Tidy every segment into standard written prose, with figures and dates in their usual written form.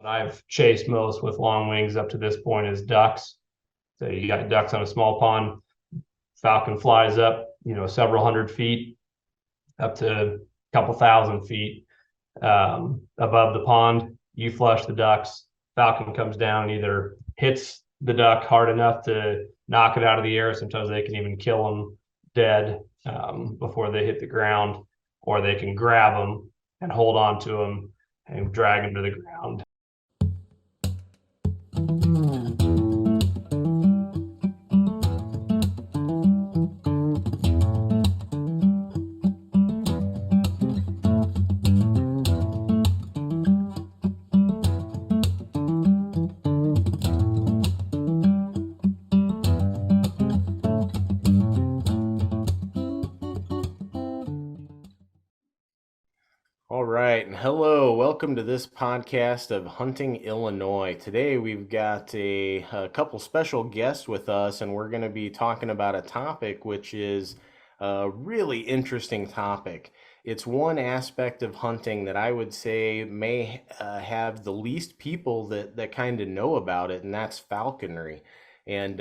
I've chased most with long wings up to this point is ducks. So you got ducks on a small pond. Falcon flies up, several hundred feet, up to a couple thousand feet above the pond. You flush the ducks. Falcon comes down and either hits the duck hard enough to knock it out of the air. Sometimes they can even kill them dead before they hit the ground, or they can grab them and hold on to them and drag them to the ground. All right, and hello, welcome to this podcast of Hunting Illinois. Today we've got a couple special guests with us, and we're going to be talking about a topic which is a really interesting topic. It's one aspect of hunting that I would say may have the least people that kind of know about it, and that's falconry. And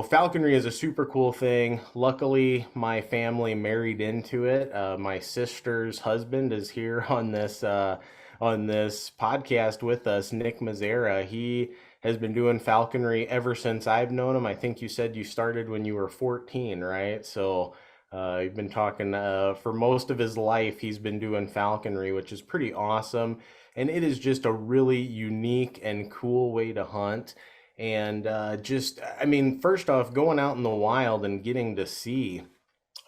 falconry is a super cool thing. Luckily, my family married into it. My sister's husband is here on this podcast with us, Nick Mazzara. He has been doing falconry ever since I've known him. I think you said you started when you were 14, right? So you've been talking for most of his life. He's been doing falconry, which is pretty awesome. And it is just a really unique and cool way to hunt. And first off, going out in the wild and getting to see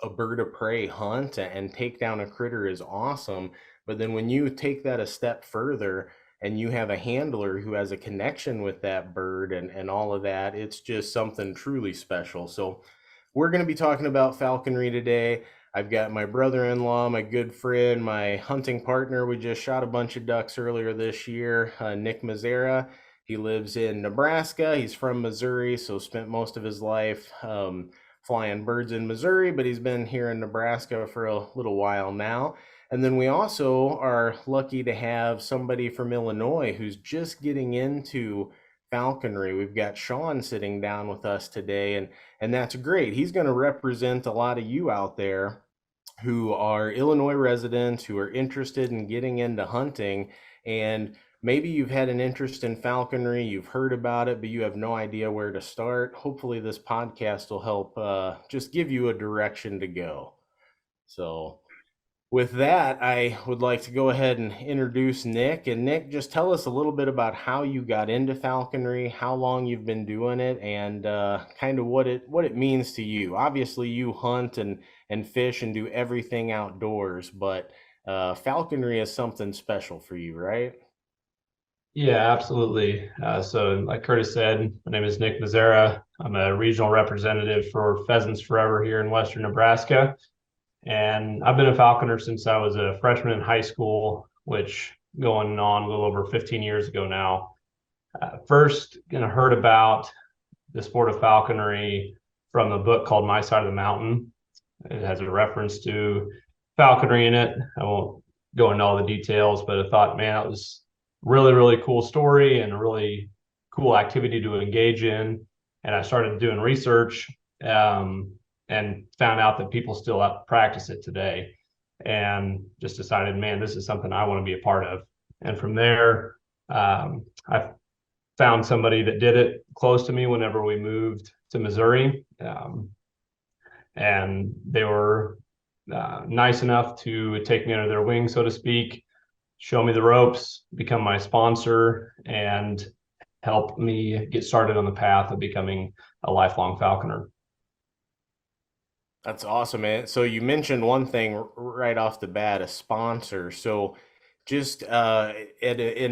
a bird of prey hunt and take down a critter is awesome. But then when you take that a step further and you have a handler who has a connection with that bird and all of that, it's just something truly special. So we're going to be talking about falconry today. I've got my brother-in-law, my good friend, my hunting partner. We just shot a bunch of ducks earlier this year, Nick Mazzara. He lives in Nebraska. He's from Missouri, so spent most of his life flying birds in Missouri, but he's been here in Nebraska for a little while now. And then we also are lucky to have somebody from Illinois who's just getting into falconry. We've got Sean sitting down with us today, and that's great. He's going to represent a lot of you out there who are Illinois residents who are interested in getting into hunting, and maybe you've had an interest in falconry, you've heard about it, but you have no idea where to start. Hopefully this podcast will help just give you a direction to go. So with that, I would like to go ahead and introduce Nick. And Nick, just tell us a little bit about how you got into falconry, how long you've been doing it, and kind of what it means to you. Obviously, you hunt and fish and do everything outdoors, but falconry is something special for you, right? Yeah, absolutely. So like Curtis said, my name is Nick Mazzara. I'm a regional representative for Pheasants Forever here in Western Nebraska. And I've been a falconer since I was a freshman in high school, which going on a little over 15 years ago now. First, heard about the sport of falconry from a book called My Side of the Mountain. It has a reference to falconry in it. I won't go into all the details, but I thought, man, it was really, really cool story and a really cool activity to engage in. And I started doing research and found out that people still practice it today, and just decided, man, this is something I want to be a part of. And from there, I found somebody that did it close to me whenever we moved to Missouri. And they were nice enough to take me under their wing, so to speak, show me the ropes, become my sponsor, and help me get started on the path of becoming a lifelong falconer. That's awesome, man. So you mentioned one thing right off the bat, a sponsor. So just in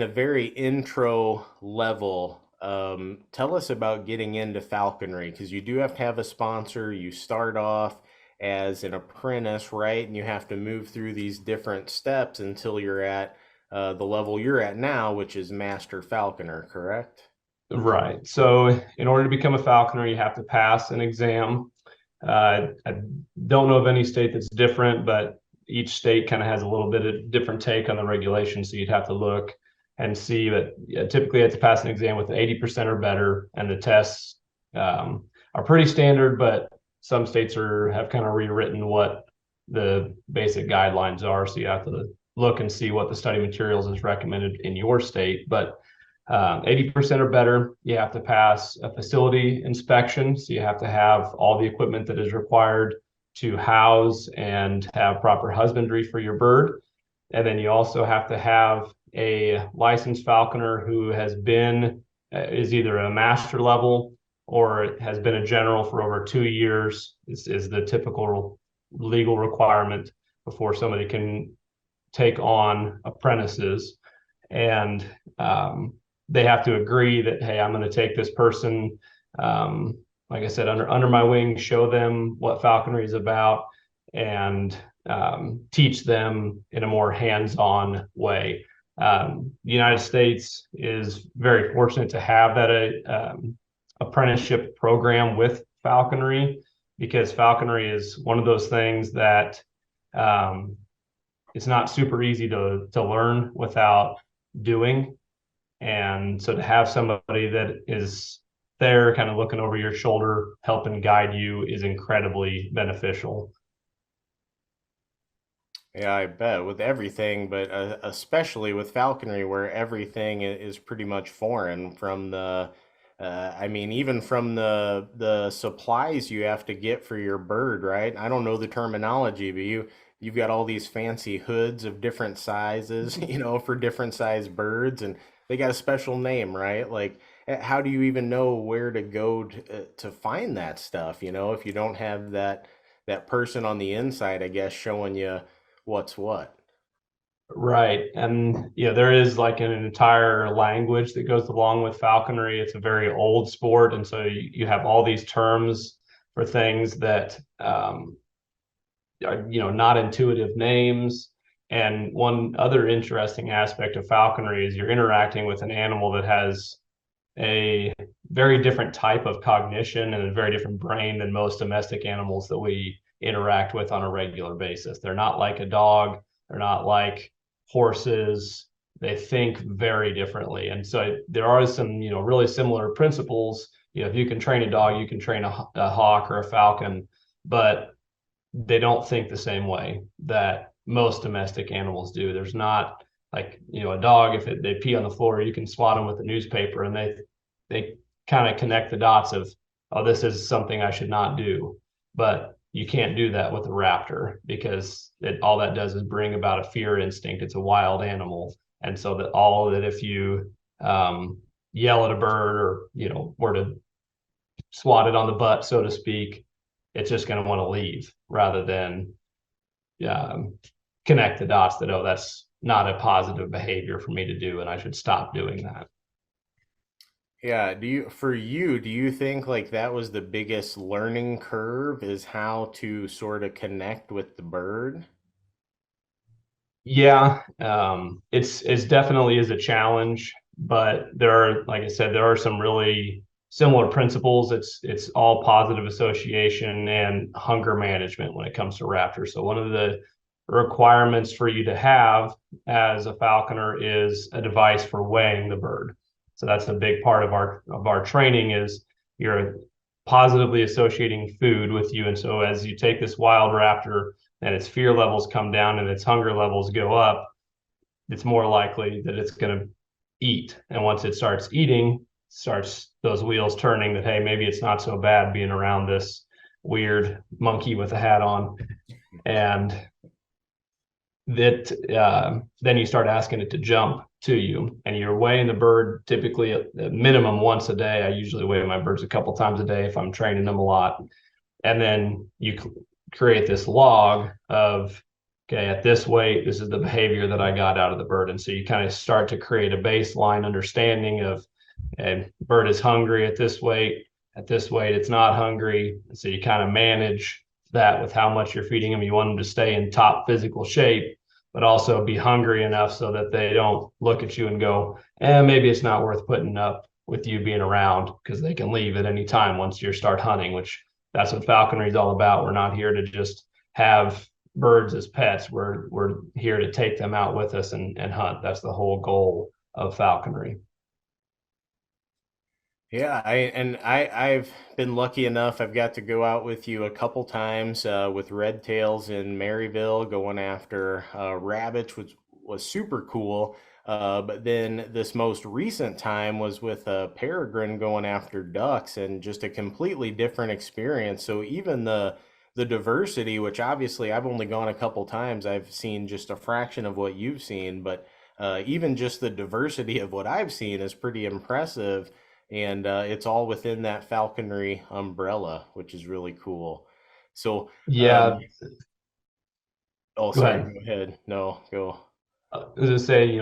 a very intro level, tell us about getting into falconry, because you do have to have a sponsor. You start off as an apprentice, right? And you have to move through these different steps until you're at the level you're at now, which is master falconer, correct? Right. So in order to become a falconer, you have to pass an exam. I don't know of any state that's different, but each state kind of has a little bit of different take on the regulations. So you'd have to look and see that typically you have to pass an exam with 80% or better, and the tests are pretty standard, but some states have kind of rewritten what the basic guidelines are. So you have to look and see what the study materials is recommended in your state. But 80% or better, you have to pass a facility inspection. So you have to have all the equipment that is required to house and have proper husbandry for your bird. And then you also have to have a licensed falconer who is either a master level or has been a general for over 2 years, is the typical legal requirement before somebody can take on apprentices. And they have to agree that, hey, I'm going to take this person, like I said, under my wing, show them what falconry is about, and teach them in a more hands-on way. The United States is very fortunate to have that apprenticeship program with falconry, because falconry is one of those things that it's not super easy to learn without doing. And so to have somebody that is there kind of looking over your shoulder, helping guide you, is incredibly beneficial. Yeah, I bet with everything, but especially with falconry, where everything is pretty much foreign from I mean, even from the supplies you have to get for your bird, right? I don't know the terminology, but you've got all these fancy hoods of different sizes, for different size birds, and they got a special name, right? Like, how do you even know where to go to find that stuff, if you don't have that person on the inside, I guess, showing you what's what. Right. And there is like an entire language that goes along with falconry. It's a very old sport. And so you have all these terms for things that are, not intuitive names. And one other interesting aspect of falconry is you're interacting with an animal that has a very different type of cognition and a very different brain than most domestic animals that we interact with on a regular basis. They're not like a dog. They're not like horses. They think very differently. And so there are some, really similar principles. If you can train a dog, you can train a hawk or a falcon, but they don't think the same way that most domestic animals do. There's not like, a dog, if they pee on the floor, you can swat them with a newspaper, and they kind of connect the dots of, oh, this is something I should not do. But you can't do that with a raptor, because all that does is bring about a fear instinct. It's a wild animal. And so that if you yell at a bird, or, were to swat it on the butt, so to speak, it's just going to want to leave, rather than connect the dots that, oh, that's not a positive behavior for me to do, and I should stop doing that. Yeah, do you think like that was the biggest learning curve, is how to sort of connect with the bird? Yeah, it's definitely is a challenge, but like I said, there are some really similar principles. It's all positive association and hunger management when it comes to raptors. So one of the requirements for you to have as a falconer is a device for weighing the bird. So that's a big part of our training, is you're positively associating food with you. And so as you take this wild raptor and its fear levels come down and its hunger levels go up, it's more likely that it's going to eat. And once it starts eating, starts those wheels turning, that, hey, maybe it's not so bad being around this weird monkey with a hat on. And that then you start asking it to jump to you, and you're weighing the bird typically at minimum once a day. I usually weigh my birds a couple times a day if I'm training them a lot. And then you create this log of, okay, at this weight, this is the behavior that I got out of the bird. And so you kind of start to create a baseline understanding of, okay, bird is hungry at this weight it's not hungry. And so you kind of manage that with how much you're feeding them. You want them to stay in top physical shape, but also be hungry enough so that they don't look at you and go, maybe it's not worth putting up with you being around, because they can leave at any time once you start hunting, which that's what falconry is all about. We're not here to just have birds as pets. We're here to take them out with us and hunt. That's the whole goal of falconry. Yeah, I've been lucky enough. I've got to go out with you a couple times with red tails in Maryville going after rabbits, which was super cool. But then this most recent time was with Peregrine going after ducks, and just a completely different experience. So even the diversity, which obviously I've only gone a couple times, I've seen just a fraction of what you've seen, but even just the diversity of what I've seen is pretty impressive, and it's all within that falconry umbrella, which is really cool. So, Yeah, oh, go sorry, ahead. go ahead. No, go. As I say,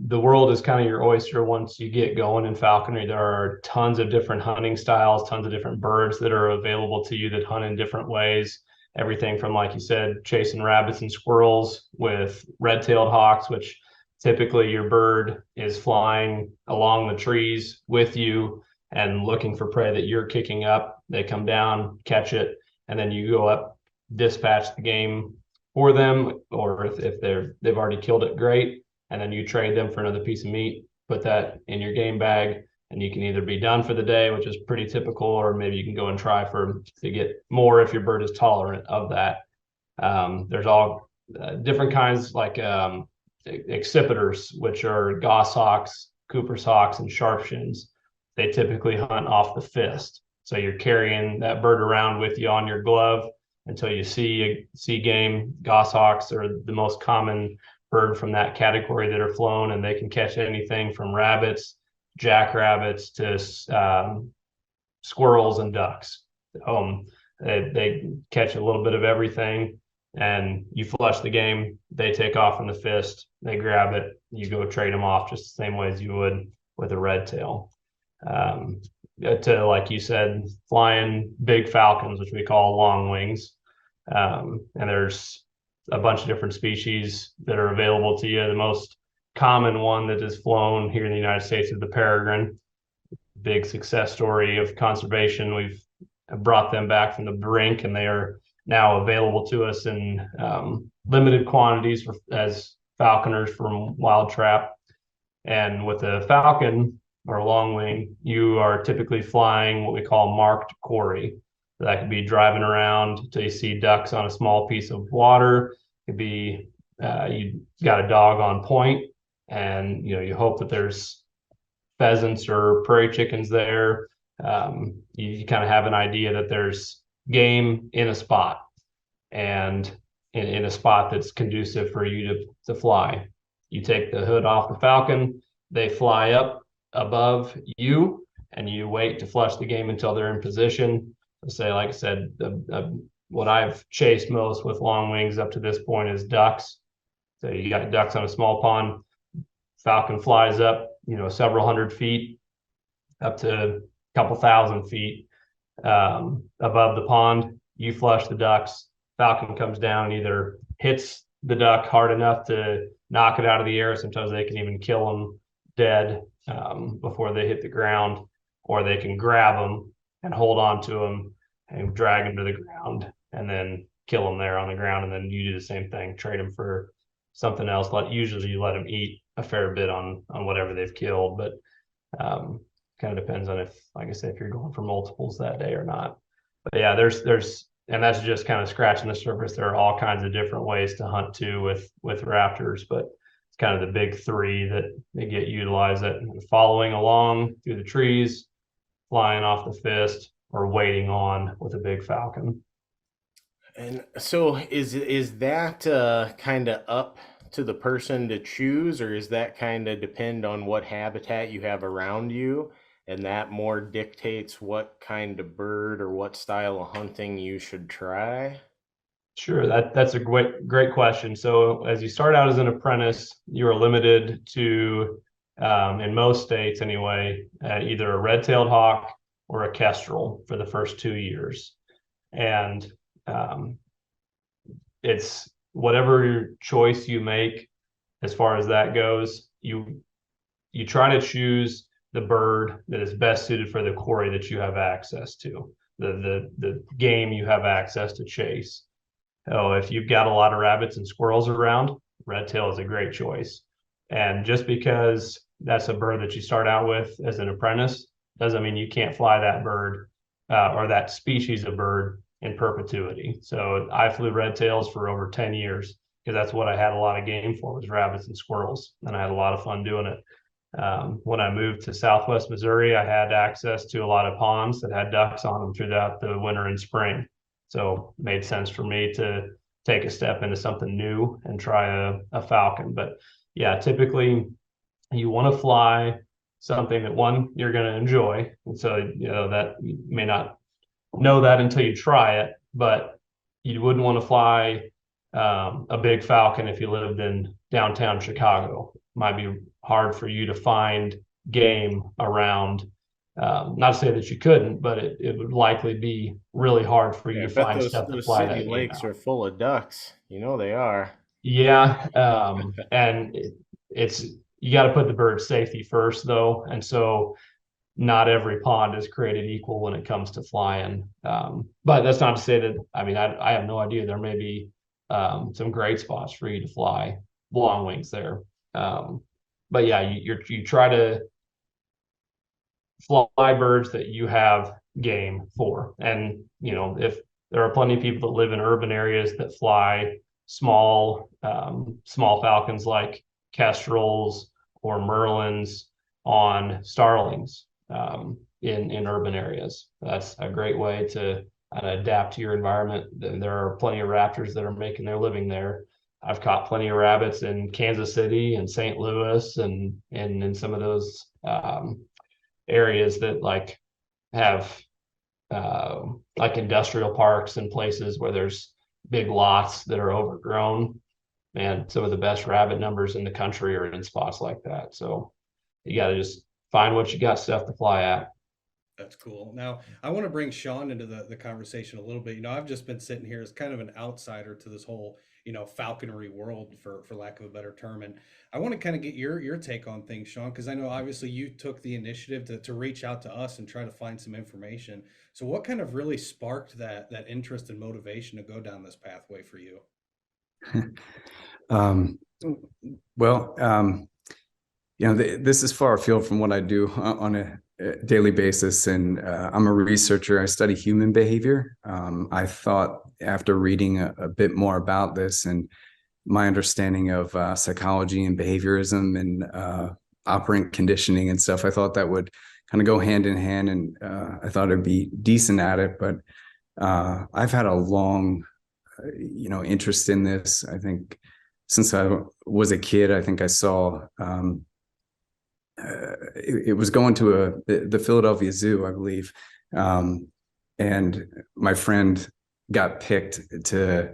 the world is kind of your oyster once you get going in falconry. There are tons of different hunting styles, tons of different birds that are available to you that hunt in different ways. Everything from, like you said, chasing rabbits and squirrels with red-tailed hawks, which typically your bird is flying along the trees with you and looking for prey that you're kicking up. They come down, catch it, and then you go up, dispatch the game for them, or if they've already killed it, great. And then you trade them for another piece of meat, put that in your game bag, and you can either be done for the day, which is pretty typical, or maybe you can go and try to get more if your bird is tolerant of that. There's all different kinds like accipiters, which are goshawks, Cooper's hawks, and sharpshins. They typically hunt off the fist. So you're carrying that bird around with you on your glove until you see game. Goshawks are the most common bird from that category that are flown, and they can catch anything from rabbits, jackrabbits to squirrels and ducks. They catch a little bit of everything, and you flush the game. They take off in the fist. They grab it. You go trade them off just the same way as you would with a red tail. Um, to, like you said, flying big falcons, which we call long wings. And there's a bunch of different species that are available to you. The most common one that is flown here in the United States is the peregrine. Big success story of conservation. We've brought them back from the brink, and they are now available to us in limited quantities as falconers from wild trap. And with a falcon or a long wing, you are typically flying what we call marked quarry. That could be driving around until you see ducks on a small piece of water. It could be you got a dog on point, and you hope that there's pheasants or prairie chickens there. You kind of have an idea that there's game in a spot, and in a spot that's conducive for you to fly. You take the hood off the falcon, they fly up above you, and you wait to flush the game until they're in position. Say, like I said, what I've chased most with long wings up to this point is ducks. So you got ducks on a small pond, falcon flies up, several hundred feet, up to a couple thousand feet above the pond. You flush the ducks, falcon comes down, either hits the duck hard enough to knock it out of the air. Sometimes they can even kill them dead before they hit the ground, or they can grab them and hold on to them and drag them to the ground and then kill them there on the ground. And then you do the same thing, trade them for something else. Usually you let them eat a fair bit on whatever they've killed, but kind of depends on if, like I said, if you're going for multiples that day or not. But yeah, there's and that's just kind of scratching the surface. There are all kinds of different ways to hunt too with raptors, but it's kind of the big three that they get utilized at following along through the trees, flying off the fist, or waiting on with a big falcon. And so is that kind of up to the person to choose, or is that kind of depend on what habitat you have around you, and that more dictates what kind of bird or what style of hunting you should try? Sure, that's a great question. So as you start out as an apprentice, you are limited to, in most states anyway, either a red-tailed hawk or a kestrel for the first 2 years. And um, it's whatever choice you make as far as that goes. You try to choose the bird that is best suited for the quarry that you have access to, the game you have access to chase. Oh, if you've got a lot of rabbits and squirrels around, red tail is a great choice. And just because that's a bird that you start out with as an apprentice doesn't mean you can't fly that bird or that species of bird in perpetuity. So I flew red tails for over 10 years because that's what I had a lot of game for, was rabbits and squirrels. And I had a lot of fun doing it. When I moved to Southwest Missouri, I had access to a lot of ponds that had ducks on them throughout the winter and spring. So it made sense for me to take a step into something new and try a falcon. But yeah, typically you want to fly something that, one, you're going to enjoy. And so, that you may not know that until you try it, but you wouldn't want to fly a big falcon if you lived in downtown Chicago. Might be hard for you to find game around. Not to say that you couldn't, but it would likely be really hard for you Yeah, I to bet find those stuff to those fly city that game lakes out. are full of ducks. You know they are. Yeah, and it's you got to put the bird safety first, though, and so not every pond is created equal when it comes to flying. But that's not to say that, I mean, I have no idea. There may be some great spots for you to fly long wings there. Um, but yeah, you try to fly birds that you have game for. And, if there are plenty of people that live in urban areas that fly small falcons like kestrels or merlins on starlings in urban areas. That's a great way to adapt to your environment. There are plenty of raptors that are making their living there. I've caught plenty of rabbits in Kansas City and St. Louis and in some of those areas that have like industrial parks and places where there's big lots that are overgrown. Man, some of the best rabbit numbers in the country are in spots like that. So you got to just find what you got stuff to fly at. That's cool. Now, I want to bring Sean into the conversation a little bit. I've just been sitting here as kind of an outsider to this whole, falconry world, for lack of a better term. And I want to kind of get your take on things, Sean, because I know obviously you took the initiative to reach out to us and try to find some information. So what kind of really sparked that interest and motivation to go down this pathway for you? Um, well, this is far afield from what I do on a daily basis, and I'm a researcher. I study human behavior. I thought, after reading a bit more about this and my understanding of psychology and behaviorism and operant conditioning and stuff, I thought that would kind of go hand in hand, and I thought I'd be decent at it. But I've had a long, interest in this. I think since I was a kid, I think I saw it was going to the Philadelphia Zoo, I believe, and my friend got picked to,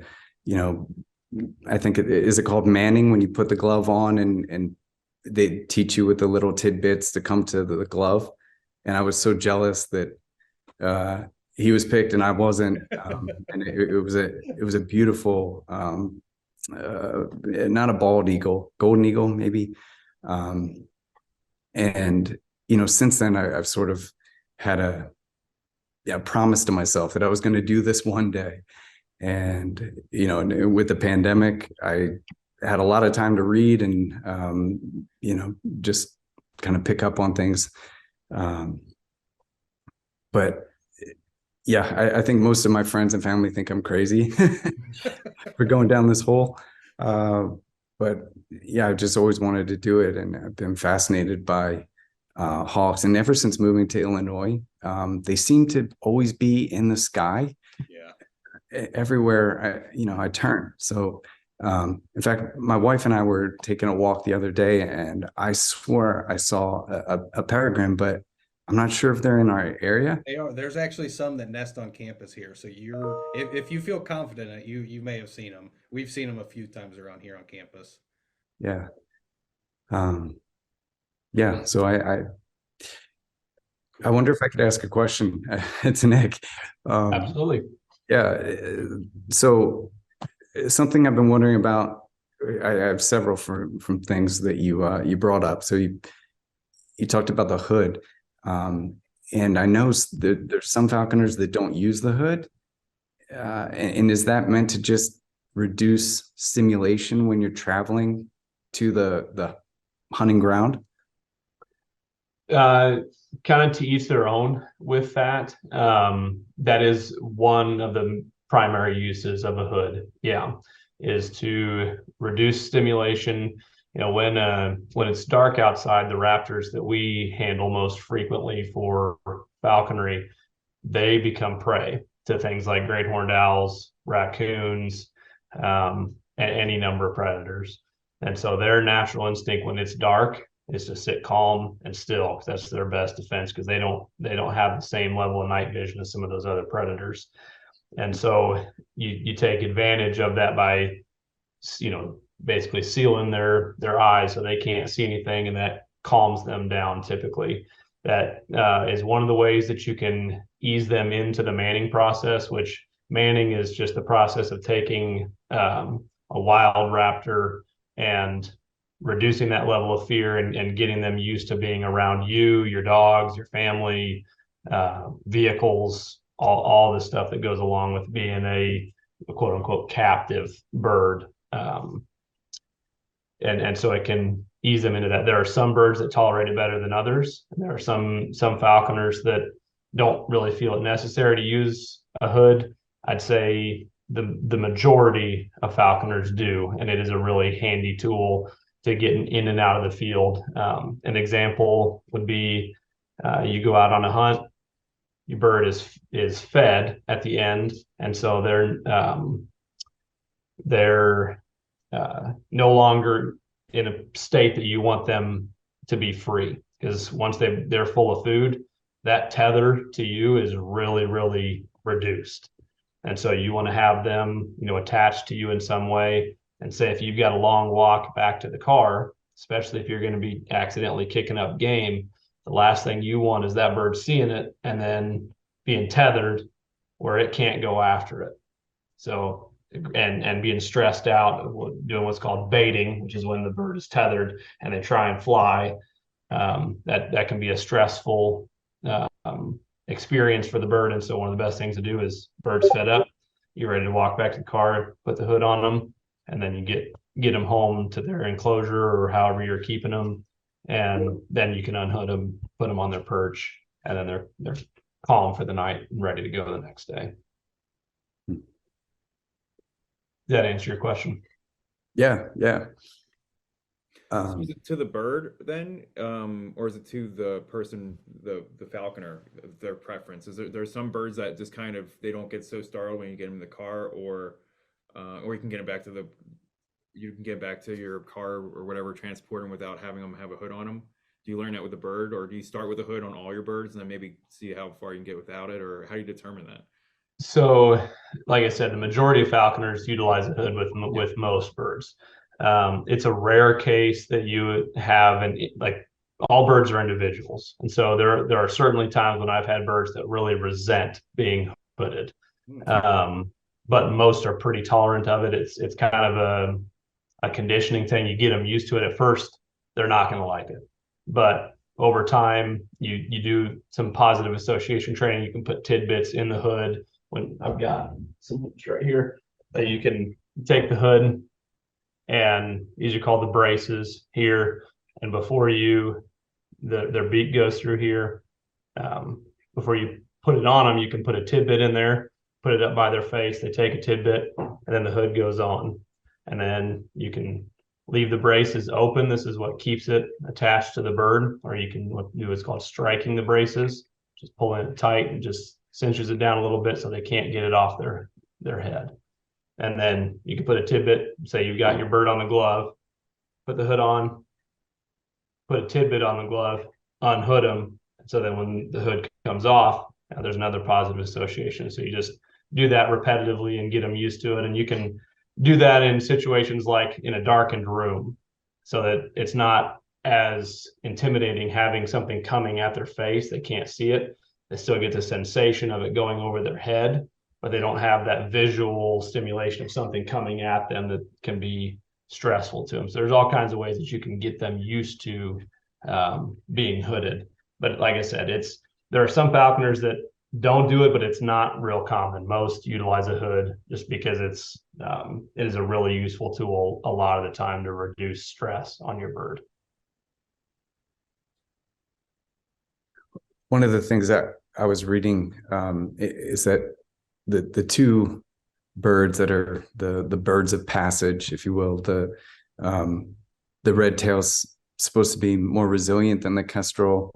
I think is it called manning, when you put the glove on and they teach you with the little tidbits to come to the glove. And I was so jealous that he was picked and I wasn't, and it was a beautiful, not a bald eagle, golden eagle maybe. And since then I've sort of had a promise to myself that I was going to do this one day. And with the pandemic, I had a lot of time to read and just kind of pick up on things. But yeah, I think most of my friends and family think I'm crazy for going down this hole. But yeah, I've just always wanted to do it, and I've been fascinated by hawks. And ever since moving to Illinois, they seem to always be in the sky. Yeah. Everywhere I turn. So in fact, my wife and I were taking a walk the other day, and I swore I saw a peregrine, but I'm not sure if they're in our area. They are. There's actually some that nest on campus here. So if you feel confident in it, you may have seen them. We've seen them a few times around here on campus. Yeah. Yeah. So I wonder if I could ask a question to Nick. Absolutely. Yeah. So something I've been wondering about, I have several from things that you brought up. So you talked about the hood. And I know that there's some falconers that don't use the hood. And is that meant to just reduce stimulation when you're traveling to the hunting ground? Kind of to each their own with that. That is one of the primary uses of a hood. Yeah, is to reduce stimulation. When it's dark outside, the raptors that we handle most frequently for falconry, they become prey to things like great horned owls, raccoons, and any number of predators. And so their natural instinct when it's dark is to sit calm and still. That's their best defense because they don't have the same level of night vision as some of those other predators. And so you take advantage of that by basically sealing their eyes so they can't see anything, and that calms them down typically. That is one of the ways that you can ease them into the manning process, which manning is just the process of taking a wild raptor and reducing that level of fear and getting them used to being around you, your dogs, your family, vehicles, all the stuff that goes along with being a quote unquote captive bird. And so it can ease them into that. There are some birds that tolerate it better than others. And there are some falconers that don't really feel it necessary to use a hood. I'd say the majority of falconers do, and it is a really handy tool to get in and out of the field. An example would be you go out on a hunt, your bird is fed at the end, and so they're no longer in a state that you want them to be free, because once they're full of food, that tether to you is really, really reduced. And so you want to have them, attached to you in some way. And say if you've got a long walk back to the car, especially if you're going to be accidentally kicking up game, the last thing you want is that bird seeing it and then being tethered where it can't go after it. So and being stressed out, doing what's called baiting, which is when the bird is tethered and they try and fly. That can be a stressful experience for the bird. And so one of the best things to do is birds fed up, you're ready to walk back to the car, put the hood on them, and then you get them home to their enclosure or however you're keeping them, and then you can unhood them, put them on their perch, and then they're calm for the night and ready to go the next day. Does that answer your question? Yeah. So is it to the bird then, or is it to the person, the falconer, their preference? Is there's some birds that just kind of they don't get so startled when you get them in the car, or you can get them back to your car or whatever, transport them without having them have a hood on them. Do you learn that with the bird, or do you start with a hood on all your birds and then maybe see how far you can get without it, or how do you determine that? So, like I said, the majority of falconers utilize a hood with most birds. It's a rare case that you would have, and like all birds are individuals, and so there are certainly times when I've had birds that really resent being hooded, but most are pretty tolerant of it. It's kind of a conditioning thing. You get them used to it. At first, they're not going to like it, but over time, you do some positive association training. You can put tidbits in the hood. When I've got some right here that you can take the hood, and these are called the braces here. And before their beak goes through here, before you put it on them, you can put a tidbit in there, put it up by their face. They take a tidbit, and then the hood goes on. And then you can leave the braces open. This is what keeps it attached to the bird. Or you can do what's called striking the braces, just pulling it tight and just cinches it down a little bit so they can't get it off their head. And then you can put a tidbit, say you've got your bird on the glove, put the hood on, put a tidbit on the glove, unhood them. So then when the hood comes off, there's another positive association. So you just do that repetitively and get them used to it. And you can do that in situations like in a darkened room, so that it's not as intimidating having something coming at their face. They can't see it. They still get the sensation of it going over their head, but they don't have that visual stimulation of something coming at them that can be stressful to them. So there's all kinds of ways that you can get them used to being hooded. But like I said, there are some falconers that don't do it, but it's not real common. Most utilize a hood just because it is a really useful tool a lot of the time to reduce stress on your bird. one of the things that I was reading is that the two birds that are the birds of passage, if you will, the red tail's supposed to be more resilient than the kestrel,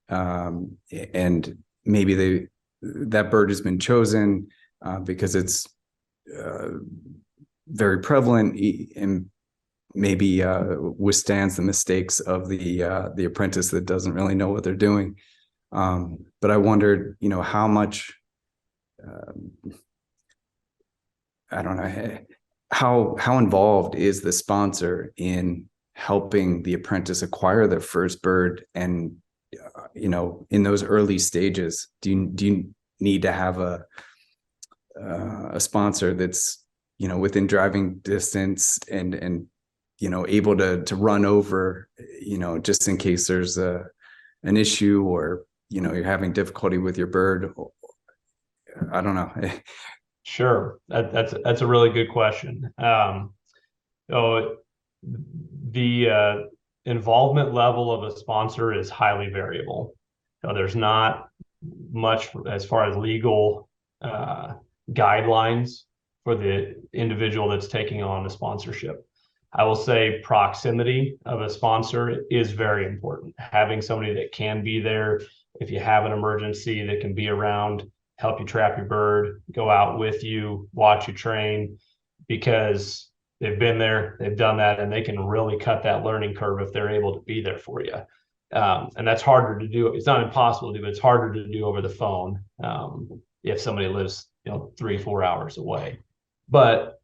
and maybe that bird has been chosen because it's very prevalent and maybe withstands the mistakes of the apprentice that doesn't really know what they're doing. But I wondered, how much, I don't know, how involved is the sponsor in helping the apprentice acquire their first bird? And, in those early stages, do you need to have a sponsor that's, within driving distance and able to run over, just in case there's an issue, or you're having difficulty with your bird? I don't know. Sure, that's a really good question. So the involvement level of a sponsor is highly variable. There's not much as far as legal guidelines for the individual that's taking on a sponsorship. I will say proximity of a sponsor is very important. Having somebody that can be there if you have an emergency, that can be around, help you trap your bird, go out with you, watch you train, because they've been there, they've done that, and they can really cut that learning curve if they're able to be there for you. And that's harder to do. It's not impossible to do, but it's harder to do over the phone if somebody lives 3-4 hours away. But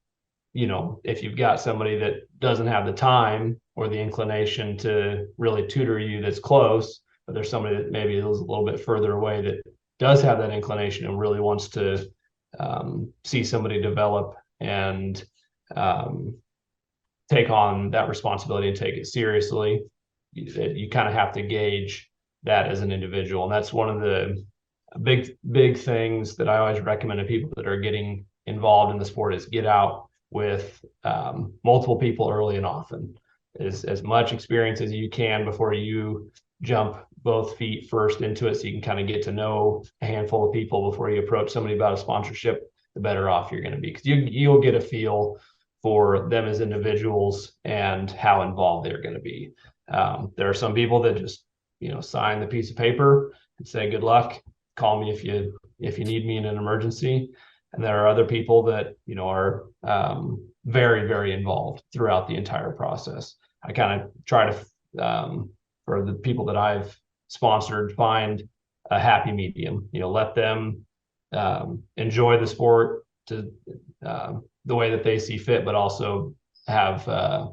if you've got somebody that doesn't have the time or the inclination to really tutor you that's close, but there's somebody that maybe is a little bit further away that does have that inclination and really wants to see somebody develop and take on that responsibility and take it seriously, you kind of have to gauge that as an individual. And that's one of the big things that I always recommend to people that are getting involved in the sport is get out with multiple people early and often. As much experience as you can before you jump both feet first into it, so you can kind of get to know a handful of people before you approach somebody about a sponsorship, the better off you're going to be, because you'll get a feel for them as individuals and how involved they're going to be. There are some people that just sign the piece of paper and say good luck, call me if you need me in an emergency. And there are other people that are very, very involved throughout the entire process. I kind of try to for the people that I've sponsored, find a happy medium. Let them enjoy the sport to the way that they see fit, but also have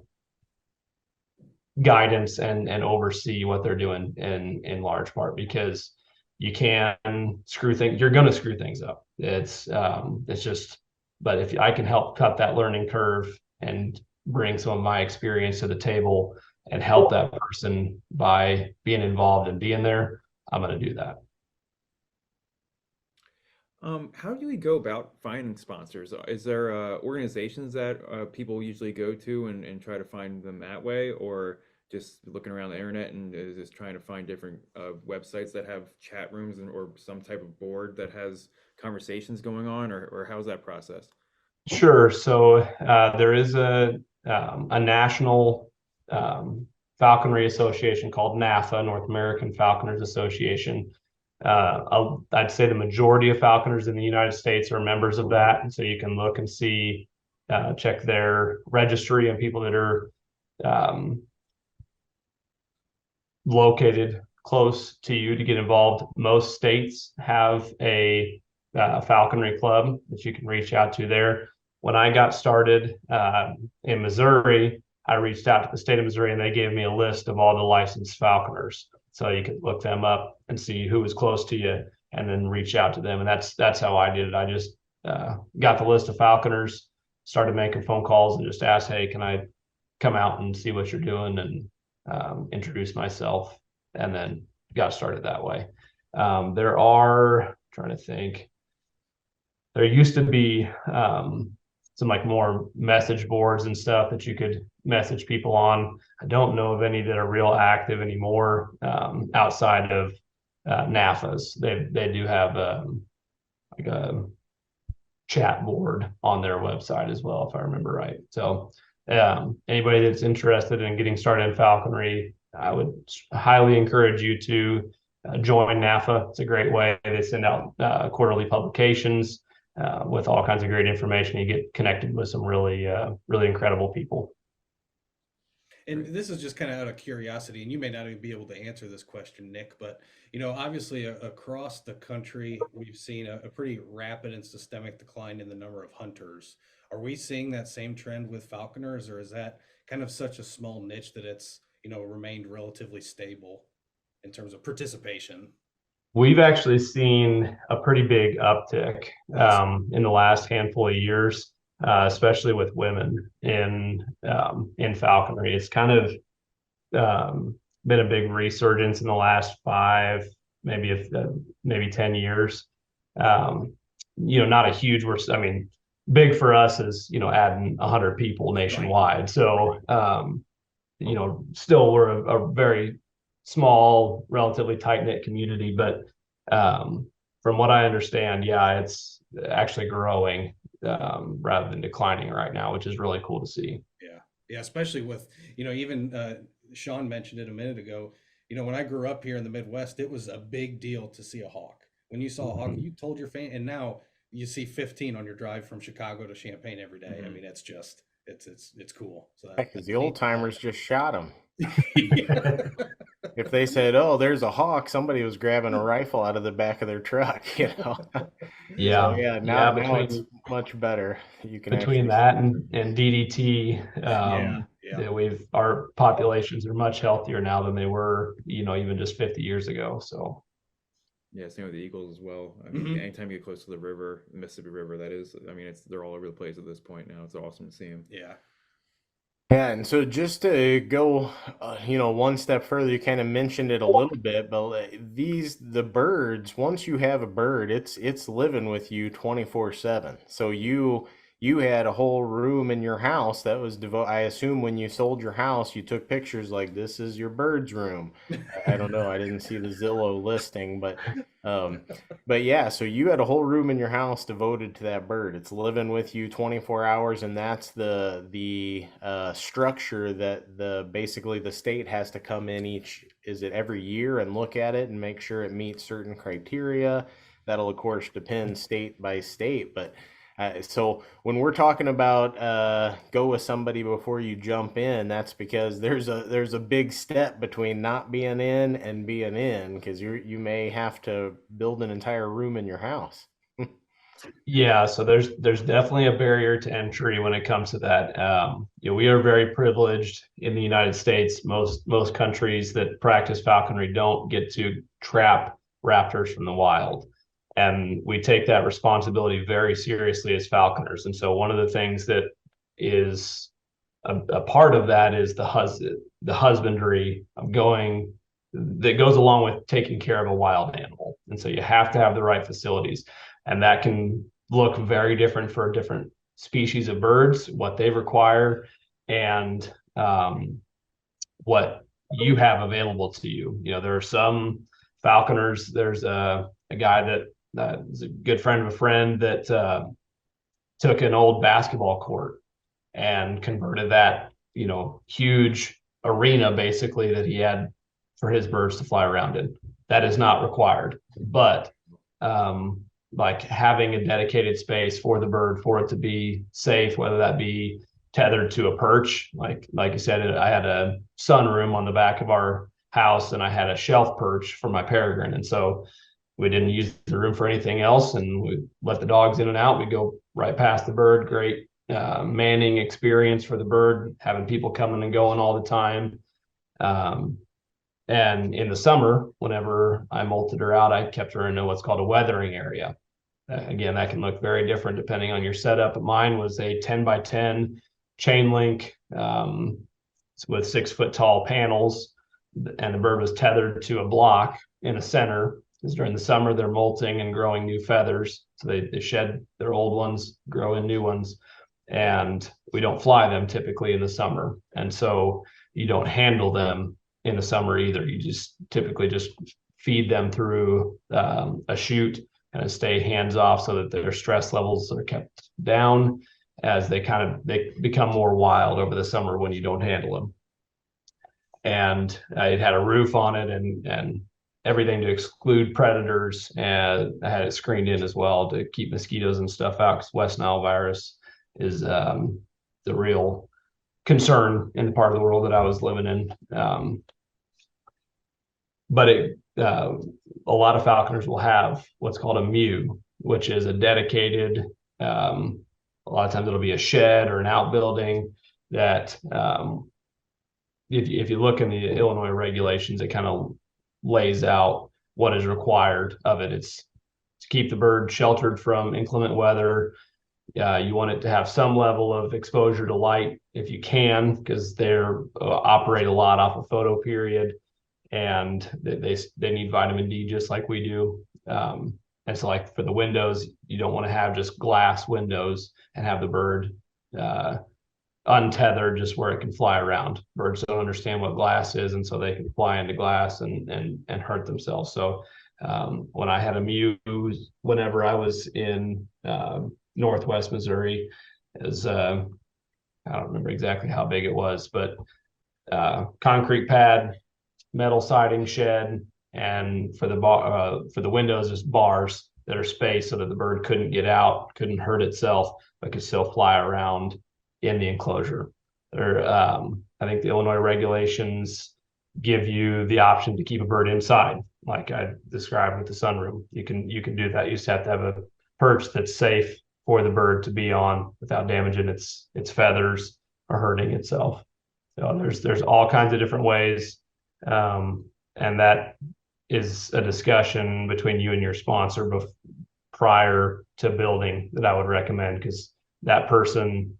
guidance and oversee what they're doing in large part, because you can you're going to screw things up. It's just, but if I can help cut that learning curve and bring some of my experience to the table and help that person by being involved and being there, I'm going to do that. How do we go about finding sponsors? Is there organizations that people usually go to and try to find them that way, or just looking around the internet and just trying to find different websites that have chat rooms or some type of board that has conversations going on, or how's that process? Sure. So there is a national falconry association called NAFA, North American Falconers Association. I'd say the majority of falconers in the United States are members of that. And so you can look and see, check their registry and people that are located close to you to get involved. Most states have a falconry club that you can reach out to there. When I got started in Missouri, I reached out to the state of Missouri and they gave me a list of all the licensed falconers. So you could look them up and see who was close to you and then reach out to them. And that's how I did it. I just got the list of falconers, started making phone calls and just asked, hey, can I come out and see what you're doing, and introduce myself, and then got started that way. There are, trying to think, there used to be some like more message boards and stuff that you could message people on. I don't know of any that are real active anymore outside of NAFAs. They do have like a chat board on their website as well, if I remember right. So anybody that's interested in getting started in falconry, I would highly encourage you to join NAFA. It's a great way. They send out quarterly publications with all kinds of great information. You get connected with some really incredible people. And this is just kind of out of curiosity, and you may not even be able to answer this question, Nick, but obviously across the country, we've seen a pretty rapid and systemic decline in the number of hunters. Are we seeing that same trend with falconers, or is that kind of such a small niche that it's remained relatively stable in terms of participation? We've actually seen a pretty big uptick in the last handful of years, especially with women in falconry. It's kind of been a big resurgence in the last 5, maybe 10 years. Not a huge. Big for us is adding 100 people nationwide. So still we're a very small, relatively tight-knit community, but from what I understand, yeah, it's actually growing rather than declining right now, which is really cool to see. Yeah, especially with even Sean mentioned it a minute ago. When I grew up here in the Midwest, it was a big deal to see a hawk. When you saw a hawk, you told your family, and now you see 15 on your drive from Chicago to Champaign every day. I mean, it's just it's cool. So because the old timers just shot them. Yeah. If they said, "Oh, there's a hawk," somebody was grabbing a rifle out of the back of their truck. Yeah. So, now it's much better. You can between that and DDT, our populations are much healthier now than they were, even just 50 years ago. So. Yeah, same with the eagles as well. I mean, anytime you get close to the river, the Mississippi River, that is, I mean, they're all over the place at this point now. It's awesome to see them. Yeah. Yeah, and so just to go, one step further, you kind of mentioned it a little bit, but the birds, once you have a bird, it's living with you 24/7. So you had a whole room in your house that was devoted. I assume when you sold your house, you took pictures like, this is your bird's room. I don't know. I didn't see the Zillow listing, but yeah, so you had a whole room in your house devoted to that bird. It's living with you 24 hours, and that's the structure that basically the state has to come in every year and look at it and make sure it meets certain criteria. That'll of course depend state by state, but so when we're talking about go with somebody before you jump in, that's because there's a big step between not being in and being in, because you may have to build an entire room in your house. Yeah, so there's definitely a barrier to entry when it comes to that. We are very privileged in the United States. Most countries that practice falconry don't get to trap raptors from the wild. And we take that responsibility very seriously as falconers. And so one of the things that is a part of that is the husbandry that goes along with taking care of a wild animal. And so you have to have the right facilities. And that can look very different for different species of birds, what they require, and what you have available to you. There are some falconers. There's a guy that is a good friend of a friend that took an old basketball court and converted that, huge arena basically that he had for his birds to fly around in. That is not required, but like having a dedicated space for the bird, for it to be safe, whether that be tethered to a perch, like you said, I had a sunroom on the back of our house and I had a shelf perch for my peregrine, and so we didn't use the room for anything else, and we let the dogs in and out. We go right past the bird. Great manning experience for the bird, having people coming and going all the time. And in the summer, whenever I molted her out, I kept her in what's called a weathering area. Again, that can look very different depending on your setup. But mine was a 10 by 10 chain link with 6-foot tall panels, and the bird was tethered to a block in a center, because during the summer they're molting and growing new feathers. So they shed their old ones, grow in new ones, and we don't fly them typically in the summer. And so you don't handle them in the summer either. You just typically just feed them through a chute, kind of stay hands off so that their stress levels are kept down as they become more wild over the summer when you don't handle them. And it had a roof on it and everything to exclude predators, and I had it screened in as well to keep mosquitoes and stuff out, because West Nile virus is the real concern in the part of the world that I was living in. But a lot of falconers will have what's called a mew, which is a dedicated, a lot of times it'll be a shed or an outbuilding that, if you look in the Illinois regulations, it kind of lays out what is required of it. It's to keep the bird sheltered from inclement weather. You want it to have some level of exposure to light if you can, because they're operate a lot off a photo period, and they need vitamin D just like we do. And so, like for the windows, you don't want to have just glass windows and have the bird untethered just where it can fly around. Birds don't understand what glass is, and so they can fly into glass and hurt themselves. So when I had a mew, whenever I was in Northwest Missouri, is I don't remember exactly how big it was, but concrete pad, metal siding shed, and for the windows, just bars that are spaced so that the bird couldn't get out, couldn't hurt itself, but could still fly around in the enclosure. I think the Illinois regulations give you the option to keep a bird inside, like I described with the sunroom. You can do that. You just have to have a perch that's safe for the bird to be on without damaging its feathers or hurting itself. So there's all kinds of different ways, and that is a discussion between you and your sponsor prior to building that I would recommend, because that person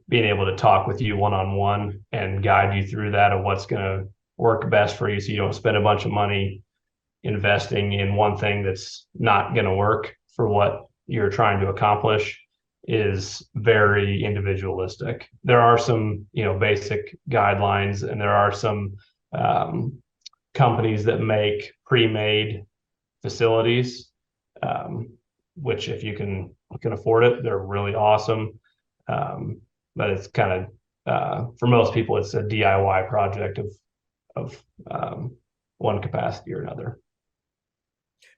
being able to talk with you one-on-one and guide you through that of what's going to work best for you, so you don't spend a bunch of money investing in one thing that's not going to work for what you're trying to accomplish, is very individualistic. There are some basic guidelines, and there are some companies that make pre-made facilities, which if you can afford it, they're really awesome. But it's kind of for most people, it's a DIY project of one capacity or another.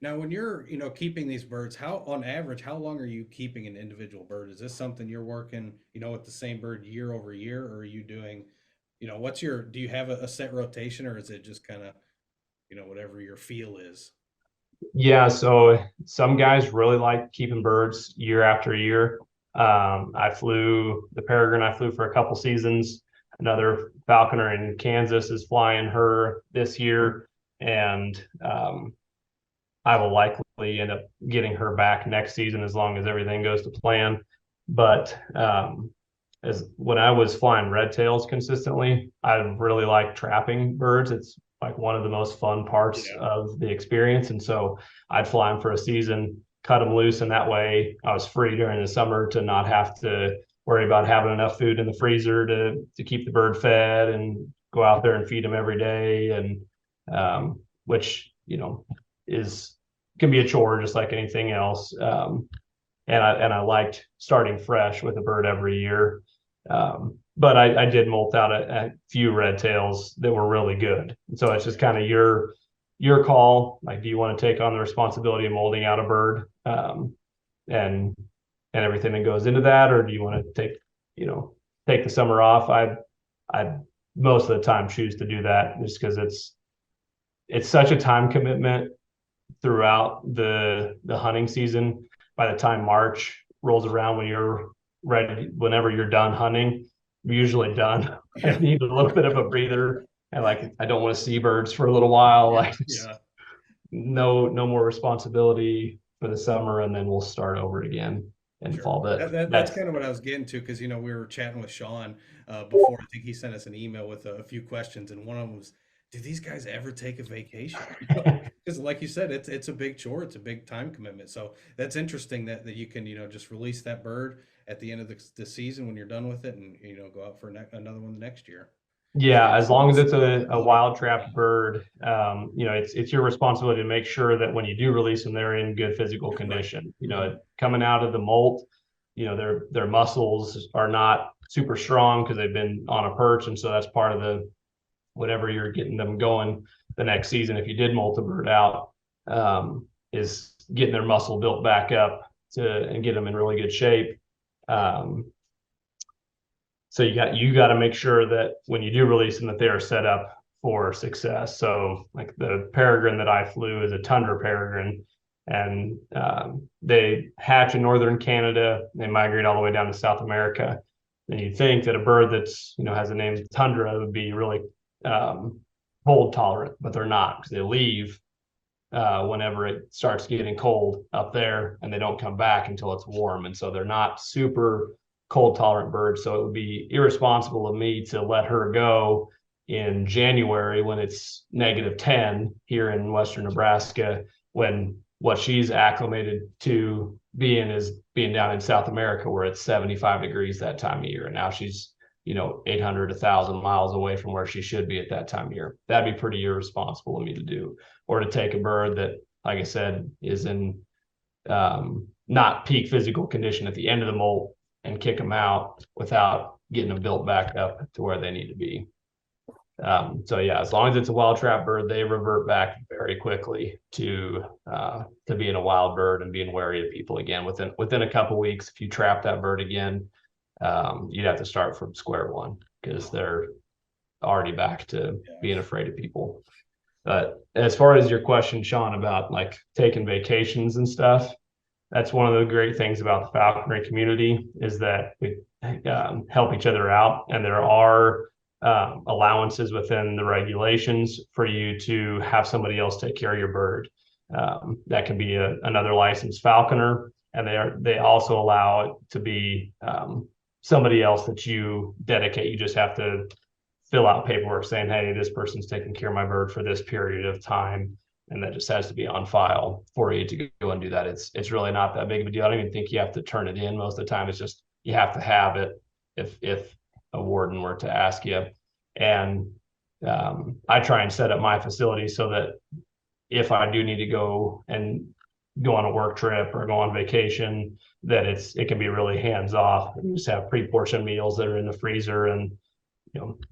Now, when you're, keeping these birds, on average, how long are you keeping an individual bird? Is this something you're working, with the same bird year over year, or are you doing, do you have a set rotation, or is it just kind of, whatever your feel is? Yeah, so some guys really like keeping birds year after year. I flew the peregrine, I flew for a couple seasons. Another falconer in Kansas is flying her this year, and I will likely end up getting her back next season as long as everything goes to plan. But as when I was flying red tails consistently, I really like trapping birds. It's like one of the most fun parts of the experience. And so I'd fly them for a season, cut them loose, and that way I was free during the summer to not have to worry about having enough food in the freezer to keep the bird fed and go out there and feed them every day. And which can be a chore just like anything else. And I liked starting fresh with a bird every year. But I did molt out a few red tails that were really good. And so it's just kind of your call. Like, do you want to take on the responsibility of molding out a bird, and everything that goes into that, or do you want to take the summer off? I most of the time choose to do that, just because it's such a time commitment throughout the hunting season. By the time March rolls around, whenever you're done hunting, you're usually done. I need a little bit of a breather, and I don't want to see birds for a little while. No more responsibility for the summer, and then we'll start over again in fall. But That's kind of what I was getting to, because we were chatting with Sean before. I think he sent us an email with a few questions, and one of them was, do these guys ever take a vacation? Because like you said, it's a big chore, it's a big time commitment. So that's interesting that you can just release that bird at the end of the season when you're done with it, and go out for another one the next year. Yeah, as long as it's a Responsibility. wild trapped Yeah. bird, it's your responsibility to make sure that when you do release them, they're in good physical Right. condition. Mhm. Coming out of the molt, their muscles are not super strong because they've been on a perch, and so that's part of the whatever you're getting them going the next season. If you did molt a bird out, is getting their muscle built back up and get them in really good shape. Um, so you got to make sure that when you do release them, that they are set up for success. So like the peregrine that I flew is a tundra peregrine, and they hatch in northern Canada. They migrate all the way down to South America. And you think that a bird that's has the name tundra would be really um, cold tolerant, but they're not, because they leave whenever it starts getting cold up there, and they don't come back until it's warm. And so they're not super cold tolerant birds. So it would be irresponsible of me to let her go in January when it's -10 here in Western Nebraska, when what she's acclimated to being is being down in South America where it's 75 degrees that time of year. And now she's 800, 1,000 miles away from where she should be at that time of year. That'd be pretty irresponsible of me to do, or to take a bird that, like I said, is in not peak physical condition at the end of the molt and kick them out without getting them built back up to where they need to be. So yeah, as long as it's a wild trap bird, they revert back very quickly to being a wild bird and being wary of people again. Within a couple weeks, if you trap that bird again, you'd have to start from square one because they're already back to being afraid of people. But as far as your question, Sean, about like taking vacations and stuff, that's one of the great things about the falconry community is that we help each other out, and there are allowances within the regulations for you to have somebody else take care of your bird. That can be another licensed falconer, and they also allow it to be somebody else that you dedicate. You just have to fill out paperwork saying, hey, this person's taking care of my bird for this period of time. And that just has to be on file for you to go and do that. It's really not that big of a deal. I don't even think you have to turn it in most of the time. It's just you have to have it if a warden were to ask you. And I try and set up my facility so that if I do need to go on a work trip or go on vacation, that it can be really hands off. You just have pre-portioned meals that are in the freezer, and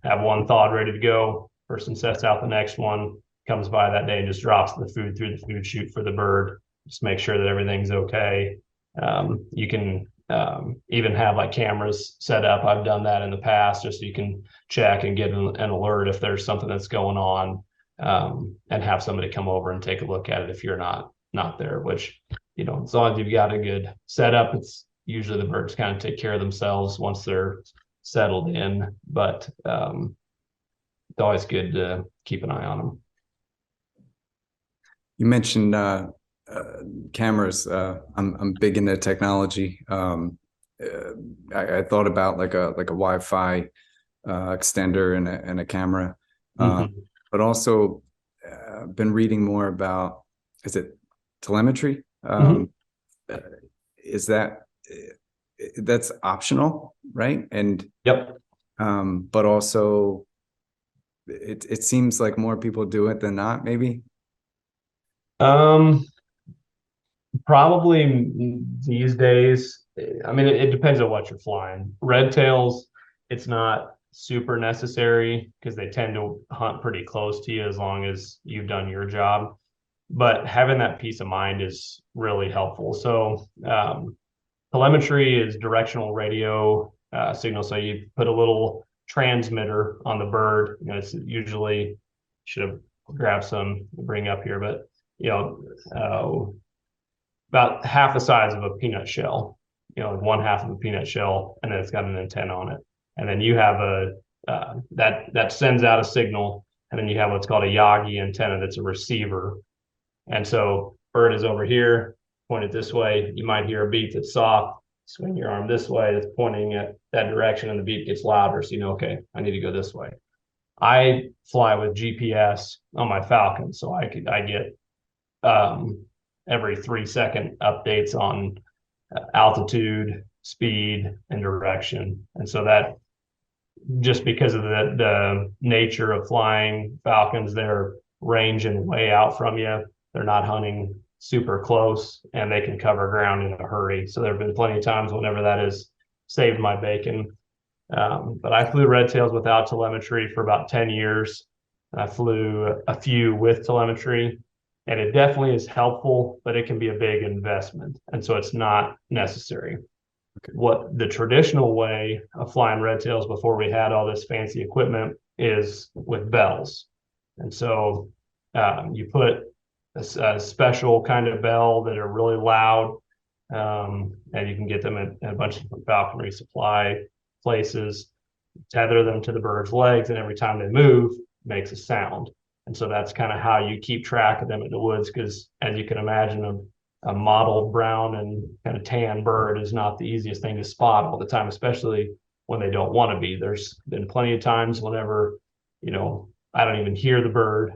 have one thawed ready to go. Person sets out the next one, comes by that day and just drops the food through the food chute for the bird. Just make sure that everything's okay. You can even have like cameras set up. I've done that in the past, just so you can check and get an alert if there's something that's going on, and have somebody come over and take a look at it if you're not there. Which as long as you've got a good setup, it's usually the birds kind of take care of themselves once they're settled in, but it's always good to keep an eye on them. You mentioned cameras. I'm big into technology. I thought about like a Wi-Fi extender and a camera, but also been reading more about, is it telemetry? Is that's optional, right? And Yep. But also it seems like more people do it than not, maybe. Probably these days. I mean, it depends on what you're flying. Red tails, it's not super necessary because they tend to hunt pretty close to you as long as you've done your job. But having that peace of mind is really helpful. So telemetry is directional radio signal. So you put a little transmitter on the bird. It's usually, should have grabbed some to bring up here, but about half the size of a peanut shell, one half of a peanut shell, and then it's got an antenna on it. And then you have that sends out a signal, and then you have what's called a Yagi antenna that's a receiver. And so bird is over here, pointed this way. You might hear a beat that's soft. Swing your arm this way, it's pointing at that direction, and the beat gets louder. So okay, I need to go this way. I fly with GPS on my Falcon, so I get every 3-second updates on altitude, speed, and direction. And so that just because of the nature of flying falcons, they're ranging way out from you. They're not hunting super close, and they can cover ground in a hurry. So there have been plenty of times whenever that has saved my bacon. But I flew red tails without telemetry for about 10 years. I flew a few with telemetry, and it definitely is helpful, but it can be a big investment. And so it's not necessary. What the traditional way of flying red tails before we had all this fancy equipment is with bells. And so you put a special kind of bell that are really loud, and you can get them at a bunch of different falconry supply places, tether them to the bird's legs, and every time they move, makes a sound. And so that's kind of how you keep track of them in the woods, because as you can imagine, a mottled brown and kind of tan bird is not the easiest thing to spot all the time, especially when they don't want to be. There's been plenty of times whenever, I don't even hear the bird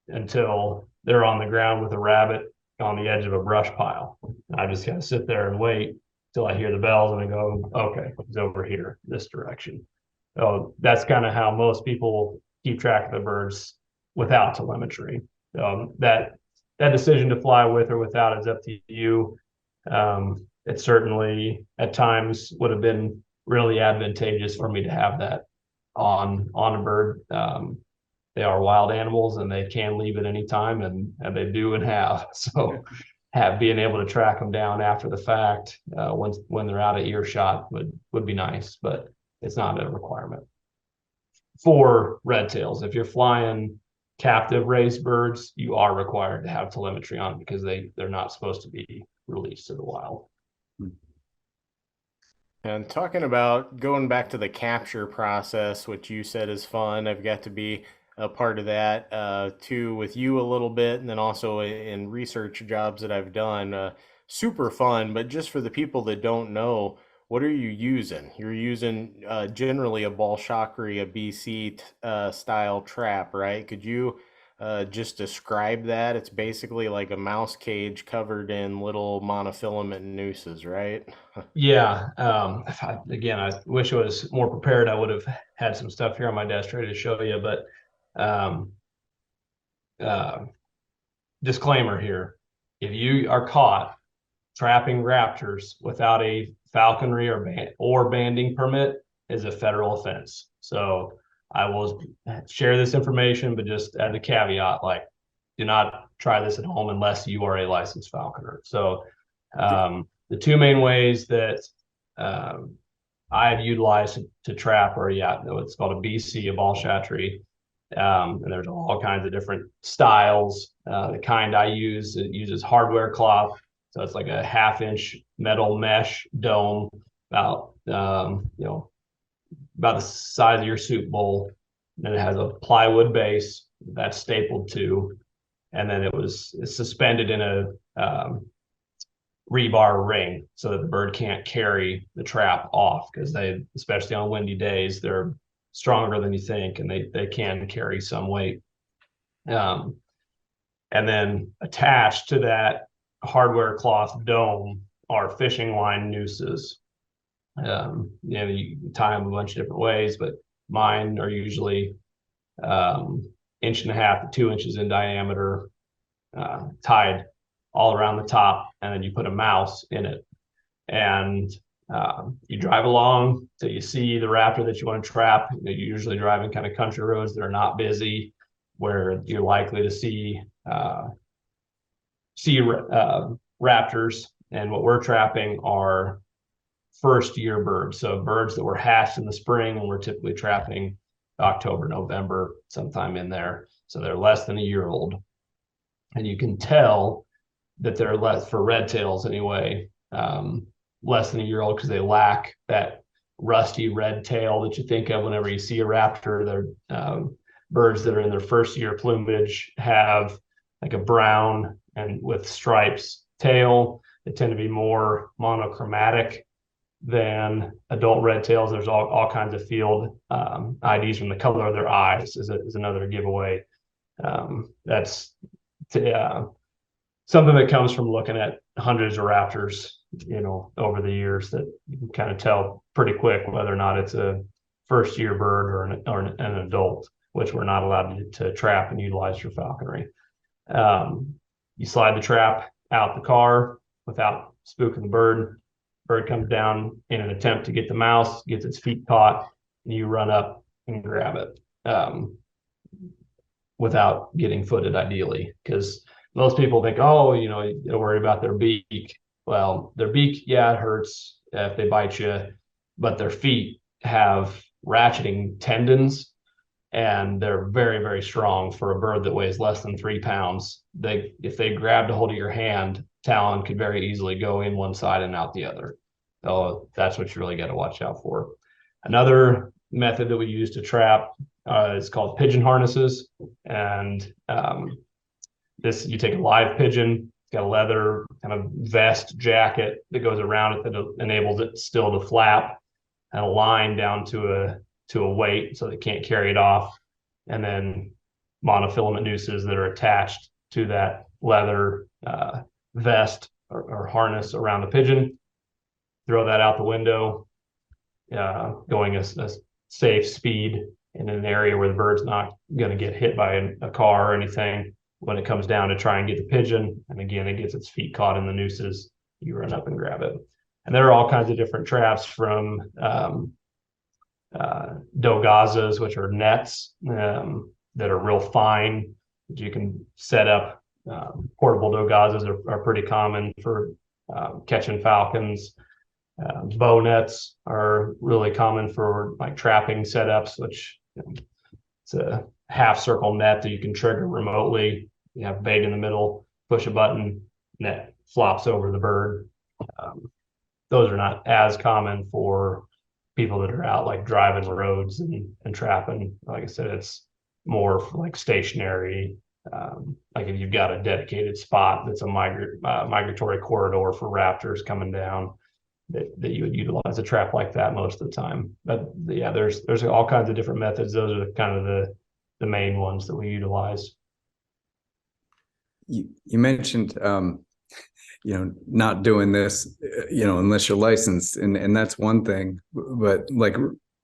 until they're on the ground with a rabbit on the edge of a brush pile. And I just kind of sit there and wait till I hear the bells and I go, okay, it's over here, this direction. So that's kind of how most people keep track of the birds without telemetry. That decision to fly with or without is up to you. It certainly at times would have been really advantageous for me to have that on a bird. They are wild animals and they can leave at any time, and they do and have. So being able to track them down after the fact, when they're out of earshot would be nice, but it's not a requirement. For red tails, if you're flying captive raised birds, you are required to have telemetry on because they're not supposed to be released to the wild. And talking about going back to the capture process, which you said is fun, I've got to be a part of that too with you a little bit, and then also in research jobs that I've done. Super fun, but just for the people that don't know, what are you using? You're using generally a falconry, a BC style trap, right? Could you just describe that? It's basically like a mouse cage covered in little monofilament nooses, right? Yeah. Again, I wish I was more prepared. I would have had some stuff here on my desk ready to show you, but disclaimer here: if you are caught trapping raptors without a falconry or banding permit, is a federal offense. So I will share this information, but just as a caveat, like, do not try this at home unless you are a licensed falconer. So the two main ways that I have utilized to trap are, what's called a BC, a falconry. And there's all kinds of different styles. The kind I use, it uses hardware cloth. So it's like a 1/2-inch metal mesh dome, about about the size of your soup bowl. And then it has a plywood base that's stapled to, and then it's suspended in a rebar ring so that the bird can't carry the trap off, because especially on windy days, they're stronger than you think, and they can carry some weight. And then attached to that hardware cloth dome are fishing line nooses. You tie them a bunch of different ways, but mine are usually 1.5 to 2 inches in diameter, tied all around the top, and then you put a mouse in it, and you drive along till you see the raptor that you want to trap. You're usually driving kind of country roads that are not busy, where you're likely to see raptors. And what we're trapping are first year birds, so birds that were hatched in the spring, and we're typically trapping October, November, sometime in there. So they're less than a year old, and you can tell that they're less, for red tails anyway, less than a year old, because they lack that rusty red tail that you think of whenever you see a raptor. They're birds that are in their first year plumage have like a brown and with stripes tail. They tend to be more monochromatic than adult red tails. There's all kinds of field IDs from the color of their eyes is another giveaway. That's something that comes from looking at hundreds of raptors, over the years, that you can kind of tell pretty quick whether or not it's a first year bird or an adult, which we're not allowed to trap and utilize for falconry. You slide the trap out the car without spooking the bird. Bird comes down in an attempt to get the mouse, gets its feet caught, and you run up and grab it without getting footed, ideally, because most people think, oh, you know, you don't worry about their beak. Well, their beak, yeah, it hurts if they bite you, but their feet have ratcheting tendons, and they're very, very strong for a bird that weighs less than 3 pounds. If they grabbed a hold of your hand, talon could very easily go in one side and out the other. So that's what you really got to watch out for. Another method that we use to trap is called pigeon harnesses. And this, you take a live pigeon, it's got a leather kind of vest jacket that goes around it that enables it still to flap, and a line down to a weight so they can't carry it off, and then monofilament nooses that are attached to that leather vest or harness around the pigeon. Throw that out the window, going a safe speed in an area where the bird's not going to get hit by a car or anything. When it comes down to try and get the pigeon, and again, it gets its feet caught in the nooses, you run up and grab it. And there are all kinds of different traps, from dogazas, which are nets that are real fine that you can set up. Portable dogazas are pretty common for catching falcons. Bow nets are really common for like trapping setups, which, you know, it's a half circle net that you can trigger remotely. You have bait in the middle, push a button, net flops over the bird. Those are not as common for people that are out like driving roads and trapping. Like I said, it's more for like stationary, like if you've got a dedicated spot that's a migratory corridor for raptors coming down, that you would utilize a trap like that most of the time. But yeah, there's all kinds of different methods. Those are kind of the main ones that we utilize. You mentioned not doing this, unless you're licensed, and that's one thing. But like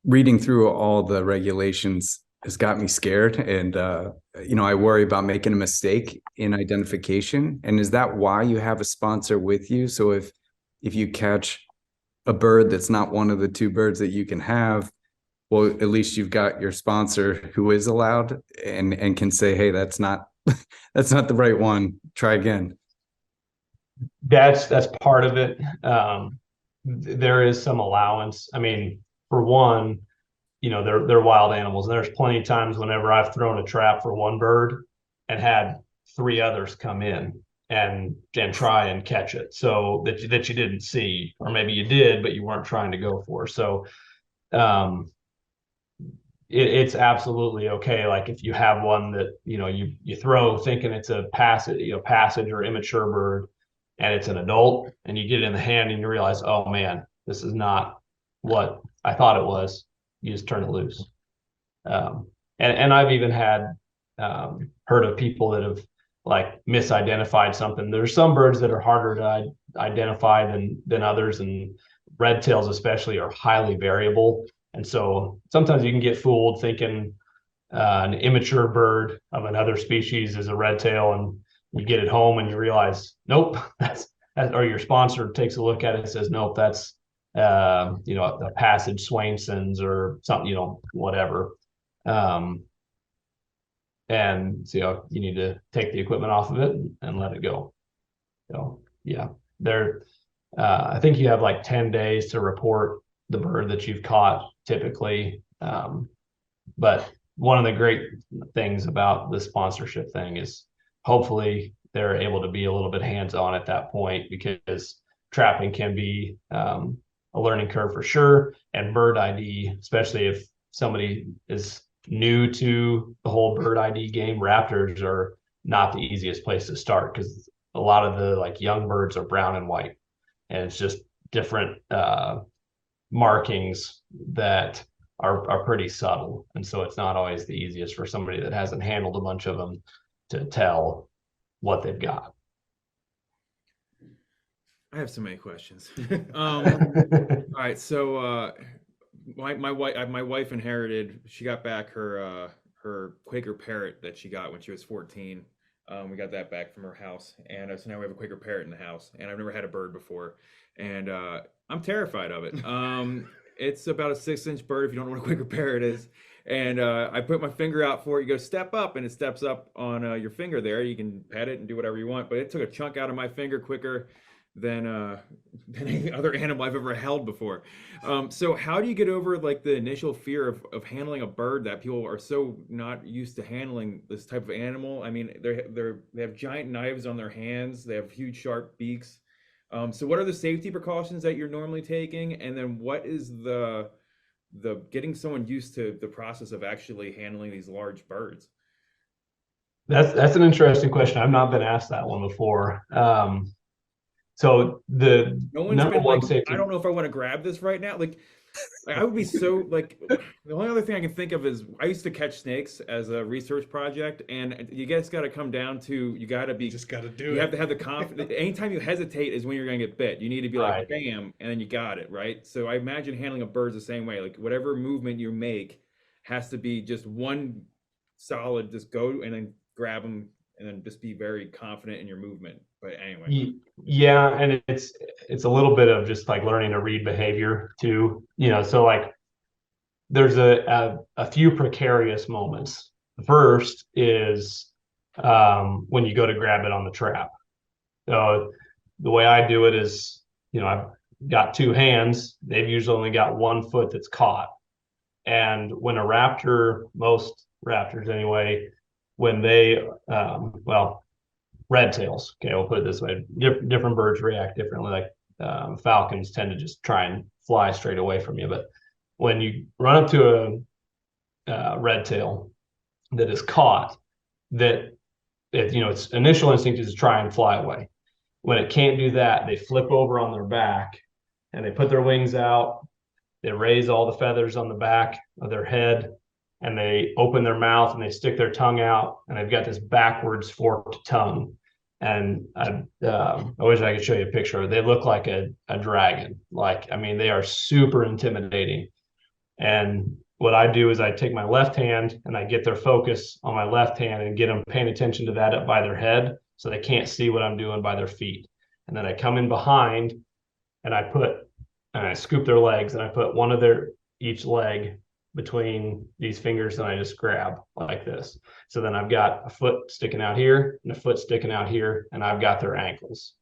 reading through all the regulations has got me scared, and I worry about making a mistake in identification. And is that why you have a sponsor with you? So if you catch a bird that's not one of the 2 birds that you can have, well, at least you've got your sponsor who is allowed and can say, hey, that's not the right one, try again. That's part of it. There is some allowance. I mean, for one, they're wild animals, and there's plenty of times whenever I've thrown a trap for one bird and had 3 others come in and try and catch it, so that you didn't see, or maybe you did but you weren't trying to go for. So it's absolutely okay. Like if you have one that you throw thinking it's a passage or immature bird, and it's an adult, and you get it in the hand and you realize, oh man, this is not what I thought it was, you just turn it loose. And I've even had heard of people that have like misidentified something. There's some birds that are harder to identify than others, and red tails especially are highly variable. And so sometimes you can get fooled thinking an immature bird of another species is a red tail, and you get it home and you realize, nope, or your sponsor takes a look at it and says, nope, that's a passage Swainson's or something, whatever. And so you need to take the equipment off of it and let it go. So yeah, I think you have like 10 days to report the bird that you've caught typically. But one of the great things about the sponsorship thing is hopefully they're able to be a little bit hands-on at that point, because trapping can be a learning curve for sure. And bird ID, especially if somebody is new to the whole bird ID game, raptors are not the easiest place to start, because a lot of the like young birds are brown and white, and it's just different markings that are pretty subtle, and so it's not always the easiest for somebody that hasn't handled a bunch of them to tell what they've got. I have so many questions. All right, so my wife inherited. She got back her Quaker parrot that she got when she was 14. We got that back from her house, and so now we have a Quaker parrot in the house. And I've never had a bird before, and I'm terrified of it. It's about a 6-inch bird if you don't know what a Quaker parrot is. And I put my finger out for it. You go step up, and it steps up on your finger there. You can pet it and do whatever you want, but it took a chunk out of my finger quicker than any other animal I've ever held before. So how do you get over like the initial fear of handling a bird that people are so not used to handling this type of animal? I mean, they have giant knives on their hands. They have huge sharp beaks. So what are the safety precautions that you're normally taking? And then what is the getting someone used to the process of actually handling these large birds? That's an interesting question. I've not been asked that one before. So the No one's number been one like, safety. I don't know if I want to grab this right now. Like I would be so like, the only other thing I can think of is I used to catch snakes as a research project, and you guys got to come down to, you got to be, Just got to do you it. have to have the confidence. Anytime you hesitate is when you're going to get bit. You need to be like, Right. bam, and then you got it, right? So I imagine handling a bird's the same way. Like whatever movement you make has to be just one solid, just go and then grab them and then just be very confident in your movement. But anyway. Yeah, and it's a little bit of just like learning to read behavior too. So like there's a few precarious moments. The first is when you go to grab it on the trap. So the way I do it is, I've got two hands. They've usually only got one foot that's caught. And when a raptor, most raptors anyway, when they, red tails, okay, we'll put it this way, different birds react differently. Like falcons tend to just try and fly straight away from you. But when you run up to a red tail that is caught, its initial instinct is to try and fly away. When it can't do that, they flip over on their back and they put their wings out. They raise all the feathers on the back of their head, and they open their mouth and they stick their tongue out, and they've got this backwards forked tongue. And I wish I could show you a picture. They look like a dragon. They are super intimidating. And what I do is I take my left hand and I get their focus on my left hand and get them paying attention to that up by their head so they can't see what I'm doing by their feet. And then I come in behind and I scoop their legs and I put one of each leg between these fingers and I just grab like this. So then I've got a foot sticking out here and a foot sticking out here, and I've got their ankles.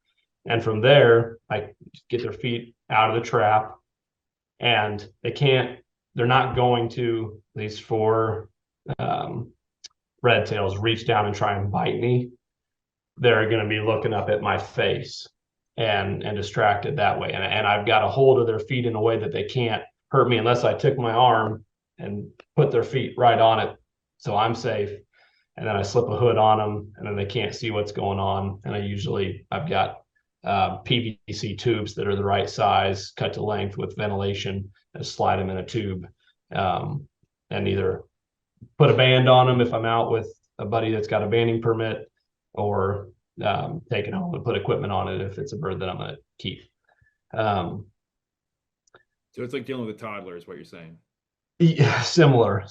And from there, I get their feet out of the trap, and they're not going to, at least for red tails, reach down and try and bite me. They're going to be looking up at my face and distracted that way. And I've got a hold of their feet in a way that they can't hurt me unless I took my arm and put their feet right on it, so I'm safe. And then I slip a hood on them, and then they can't see what's going on. And I've got PVC tubes that are the right size, cut to length with ventilation, and slide them in a tube, and either put a band on them if I'm out with a buddy that's got a banding permit, or take it home and put equipment on it if it's a bird that I'm going to keep. So it's like dealing with a toddler is what you're saying. Yeah, similar.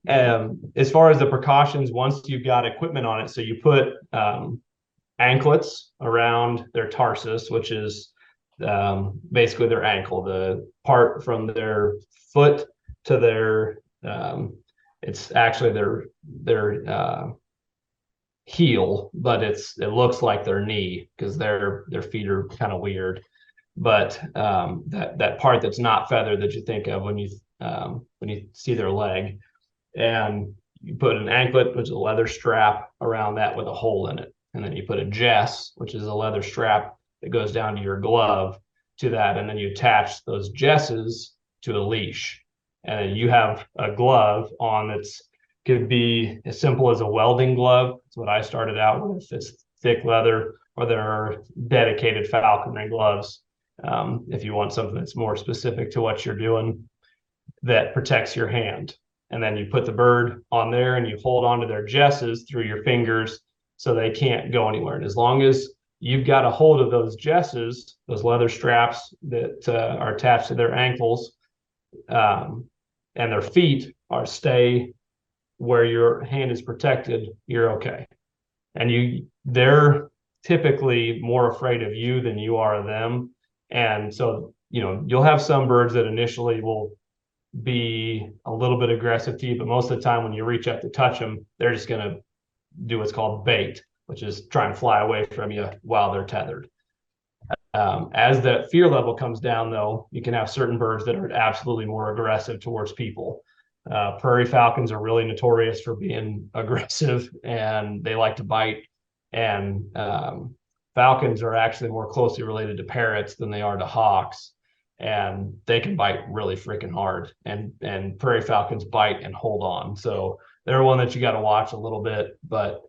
As far as the precautions, once you've got equipment on it, so you put anklets around their tarsus, which is basically their ankle, the part from their foot to their it's actually their heel, but it looks like their knee because their feet are kind of weird. But that part that's not feathered that you think of when you see their leg, and you put an anklet, which is a leather strap around that with a hole in it, and then you put a jess, which is a leather strap that goes down to your glove to that, and then you attach those jesses to a leash, and then you have a glove on that's could be as simple as a welding glove. That's what I started out with. It's thick leather, or there are dedicated falconry gloves. If you want something that's more specific to what you're doing, that protects your hand. And then you put the bird on there and you hold onto their jesses through your fingers so they can't go anywhere. And as long as you've got a hold of those jesses, those leather straps that are attached to their ankles, and their feet are stay where your hand is protected, you're okay. And they're typically more afraid of you than you are of them. And so, you'll have some birds that initially will be a little bit aggressive to you, but most of the time when you reach out to touch them, they're just going to do what's called bait, which is try and fly away from you while they're tethered. As that fear level comes down, though, you can have certain birds that are absolutely more aggressive towards people. Prairie falcons are really notorious for being aggressive, and they like to bite. And falcons are actually more closely related to parrots than they are to hawks, and they can bite really freaking hard. And prairie falcons bite and hold on, so they're one that you got to watch a little bit. But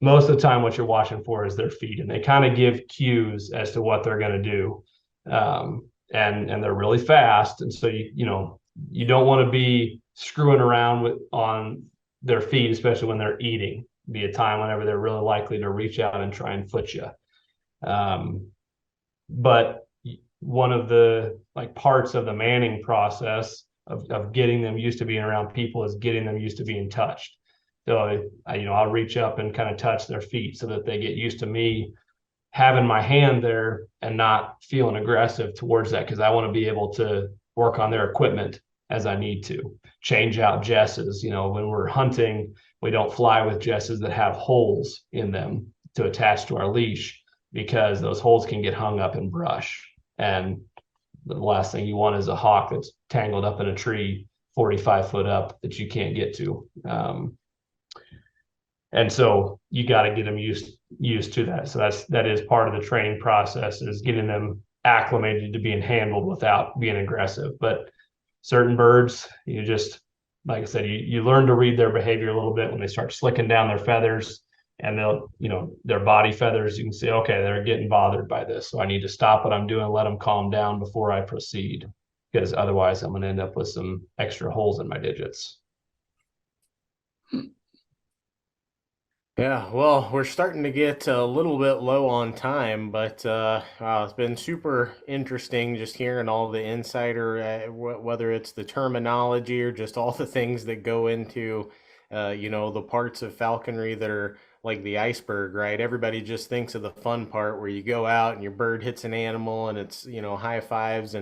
most of the time what you're watching for is their feet, and they kind of give cues as to what they're going to do. And they're really fast, and so you don't want to be screwing around on their feet, especially when they're eating. Be a time whenever they're really likely to reach out and try and foot you. But one of the parts of the manning process of getting them used to being around people is getting them used to being touched. So I'll reach up and kind of touch their feet so that they get used to me having my hand there and not feeling aggressive towards that, because I want to be able to work on their equipment as I need to. Change out jesses. When we're hunting, we don't fly with jesses that have holes in them to attach to our leash, because those holes can get hung up in brush. And the last thing you want is a hawk that's tangled up in a tree 45 foot up that you can't get to. And so you got to get them used to that. So that is part of the training process, is getting them acclimated to being handled without being aggressive. But certain birds, you just, like I said, you learn to read their behavior a little bit when they start slicking down their feathers, and their body feathers. You can say, okay, they're getting bothered by this, so I need to stop what I'm doing, let them calm down before I proceed, because otherwise I'm going to end up with some extra holes in my digits. Yeah, well, we're starting to get a little bit low on time, but it's been super interesting just hearing all the insider, whether it's the terminology or just all the things that go into, the parts of falconry that are like the iceberg, right? Everybody just thinks of the fun part where you go out and your bird hits an animal and it's, high fives,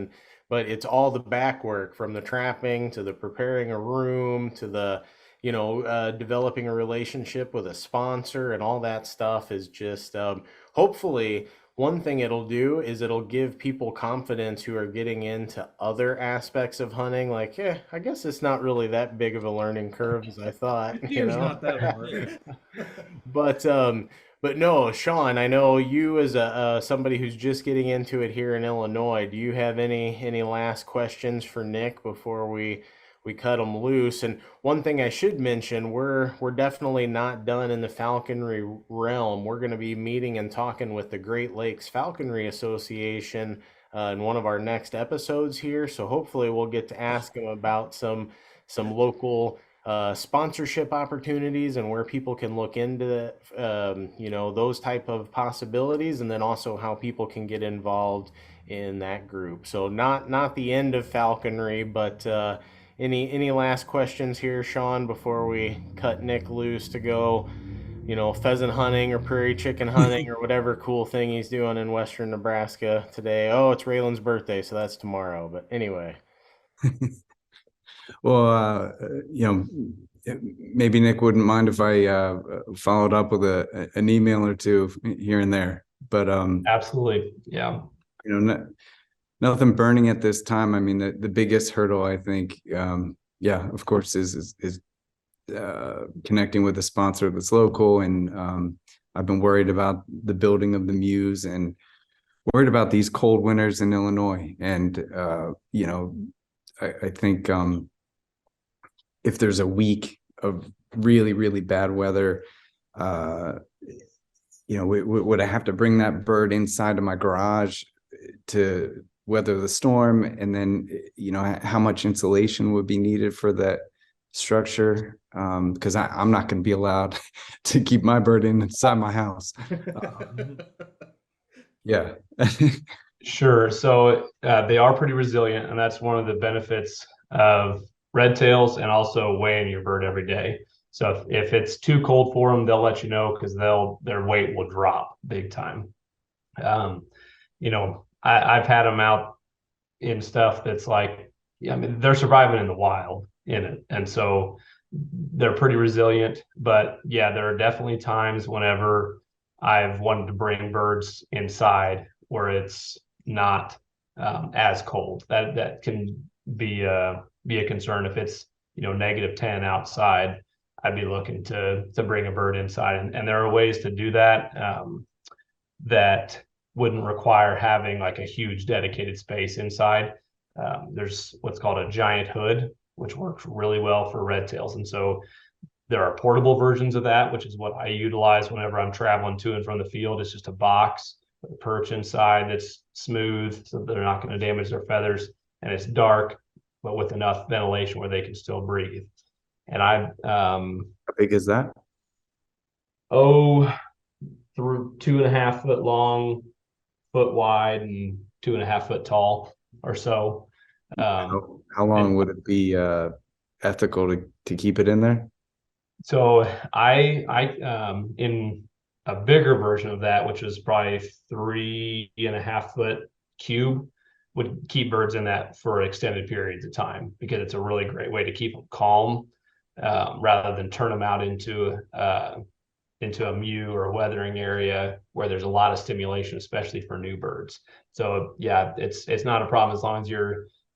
but it's all the back work, from the trapping to the preparing a room to the developing a relationship with a sponsor, and all that stuff is just hopefully one thing it'll do is it'll give people confidence who are getting into other aspects of hunting. Like, I guess it's not really that big of a learning curve as I thought. Deer's not that hard. But no, Sean, I know you as somebody who's just getting into it here in Illinois. Do you have any last questions for Nick before we cut them loose? And one thing I should mention, we're definitely not done in the falconry realm. We're going to be meeting and talking with the Great Lakes Falconry Association in one of our next episodes here. So hopefully we'll get to ask them about some local sponsorship opportunities and where people can look into those type of possibilities, and then also how people can get involved in that group. So not the end of falconry, but any last questions here, Sean, before we cut Nick loose to go, pheasant hunting or prairie chicken hunting or whatever cool thing he's doing in western Nebraska today? Oh, it's Raylan's birthday, so that's tomorrow. But anyway. Well, maybe Nick wouldn't mind if I followed up with an email or two here and there. But absolutely, yeah. Nothing burning at this time. I mean, the biggest hurdle, I think, of course, is connecting with a sponsor that's local. And I've been worried about the building of the Muse and worried about these cold winters in Illinois. And, I think if there's a week of really, really bad weather, would I have to bring that bird inside of my garage to weather the storm? And then, how much insulation would be needed for that structure? Because I'm not going to be allowed to keep my bird inside my house. Yeah. Sure. So they are pretty resilient, and that's one of the benefits of red tails, and also weighing your bird every day. So if it's too cold for them, they'll let you know because their weight will drop big time. Um, I've had them out in stuff that's like, yeah, I mean, they're surviving in the wild in it. And so they're pretty resilient. But yeah, there are definitely times whenever I've wanted to bring birds inside where it's not as cold. That can be a concern if it's -10 outside. I'd be looking to bring a bird inside, and there are ways to do that that wouldn't require having like a huge dedicated space inside. There's what's called a giant hood, which works really well for red tails. And so there are portable versions of that, which is what I utilize whenever I'm traveling to and from the field. It's just a box with a perch inside that's smooth so they're not going to damage their feathers. And it's dark, but with enough ventilation where they can still breathe. And How big is that? oh, through 2.5 foot long, foot wide, and 2.5 foot tall or so. How long And would it be ethical to keep it in there? so I in a bigger version of that, which is probably 3.5 foot cube, would keep birds in that for extended periods of time because it's a really great way to keep them calm, rather than turn them out into a mew or a weathering area where there's a lot of stimulation, especially for new birds. So yeah, it's not a problem as long as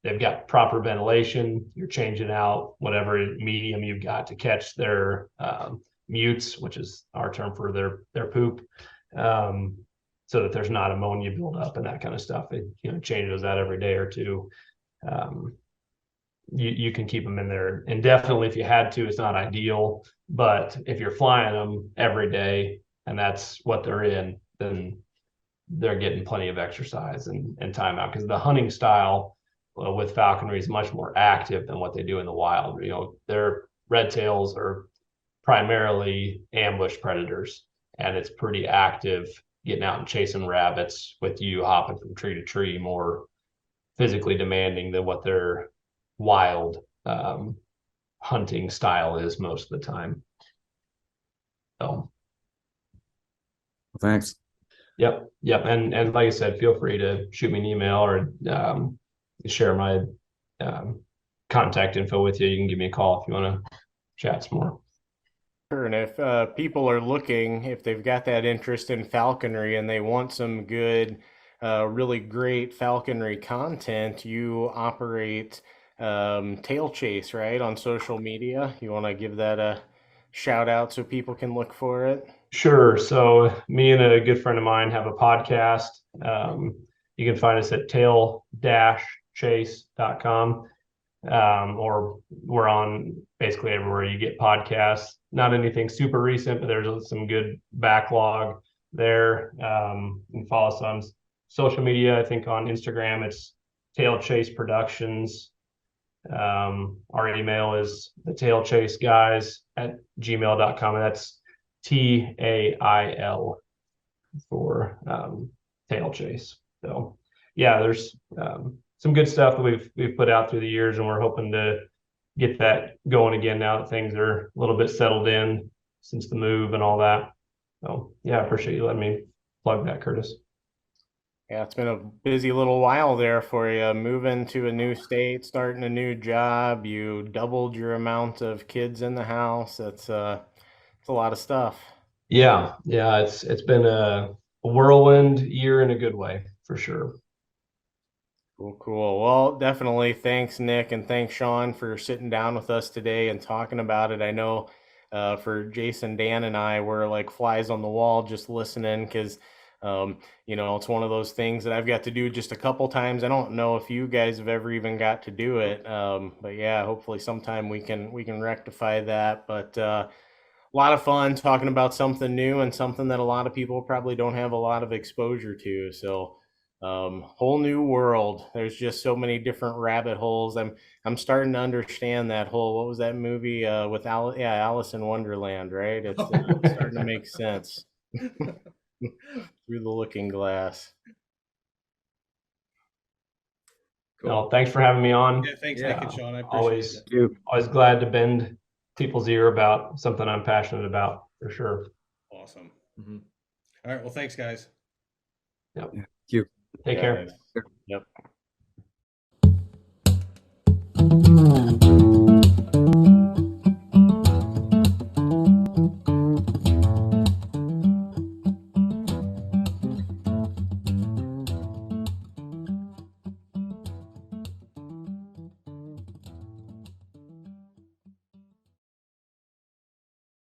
they've got proper ventilation. You're changing out whatever medium you've got to catch their mutes, which is our term for their poop, so that there's not ammonia buildup and that kind of stuff. It change those out every day or two. Um, you can keep them in there indefinitely if you had to. It's not ideal, but if you're flying them every day and that's what they're in, then they're getting plenty of exercise and time out, because the hunting style with falconry is much more active than what they do in the wild. Their red tails are primarily ambush predators, and it's pretty active getting out and chasing rabbits with you hopping from tree to tree, more physically demanding than what their wild hunting style is most of the time. So, Thanks. yep. And like I said, feel free to shoot me an email or share my um, contact info with you. You can give me a call if you want to chat some more. Sure, and if people are looking, if they've got that interest in falconry and they want some good, really great falconry content, you operate Tail Chase, right, on social media. You want to give that a shout out so people can look for it? Sure. So me and a good friend of mine have a podcast. You can find us at tail-chase.com. Or we're on basically everywhere you get podcasts. Not anything super recent, but there's some good backlog there. You can follow us on social media. I think on Instagram it's Tail Chase Productions. Our email is the tail chase guys at gmail.com, and that's TAIL for tail chase. So yeah, there's some good stuff that we've put out through the years, and we're hoping to get that going again now that things are a little bit settled in since the move and all that. So yeah, I appreciate you letting me plug that, Curtis. Yeah, it's been a busy little while there for you. Moving to a new state, starting a new job. You doubled your amount of kids in the house. It's a lot of stuff. Yeah, it's been a whirlwind year in a good way for sure. Cool. Well, definitely thanks, Nick, and thanks, Sean, for sitting down with us today and talking about it. I know for Jason, Dan, and I, we're like flies on the wall just listening because, it's one of those things that I've got to do just a couple times. I don't know if you guys have ever even got to do it, but yeah, hopefully sometime we can rectify that. But a lot of fun talking about something new and something that a lot of people probably don't have a lot of exposure to. So whole new world. There's just so many different rabbit holes. I'm starting to understand that whole, what was that movie with Alice in Wonderland, right? It's starting to make sense through the looking glass. No, thanks for having me on. Yeah, thanks, Yeah. Nick and Sean. I appreciate Always, it. You. always glad to bend people's ear about something I'm passionate about, for sure. Awesome. Mhm. All right. Well, thanks, guys. Yep. You. Take Yeah, care. Yep.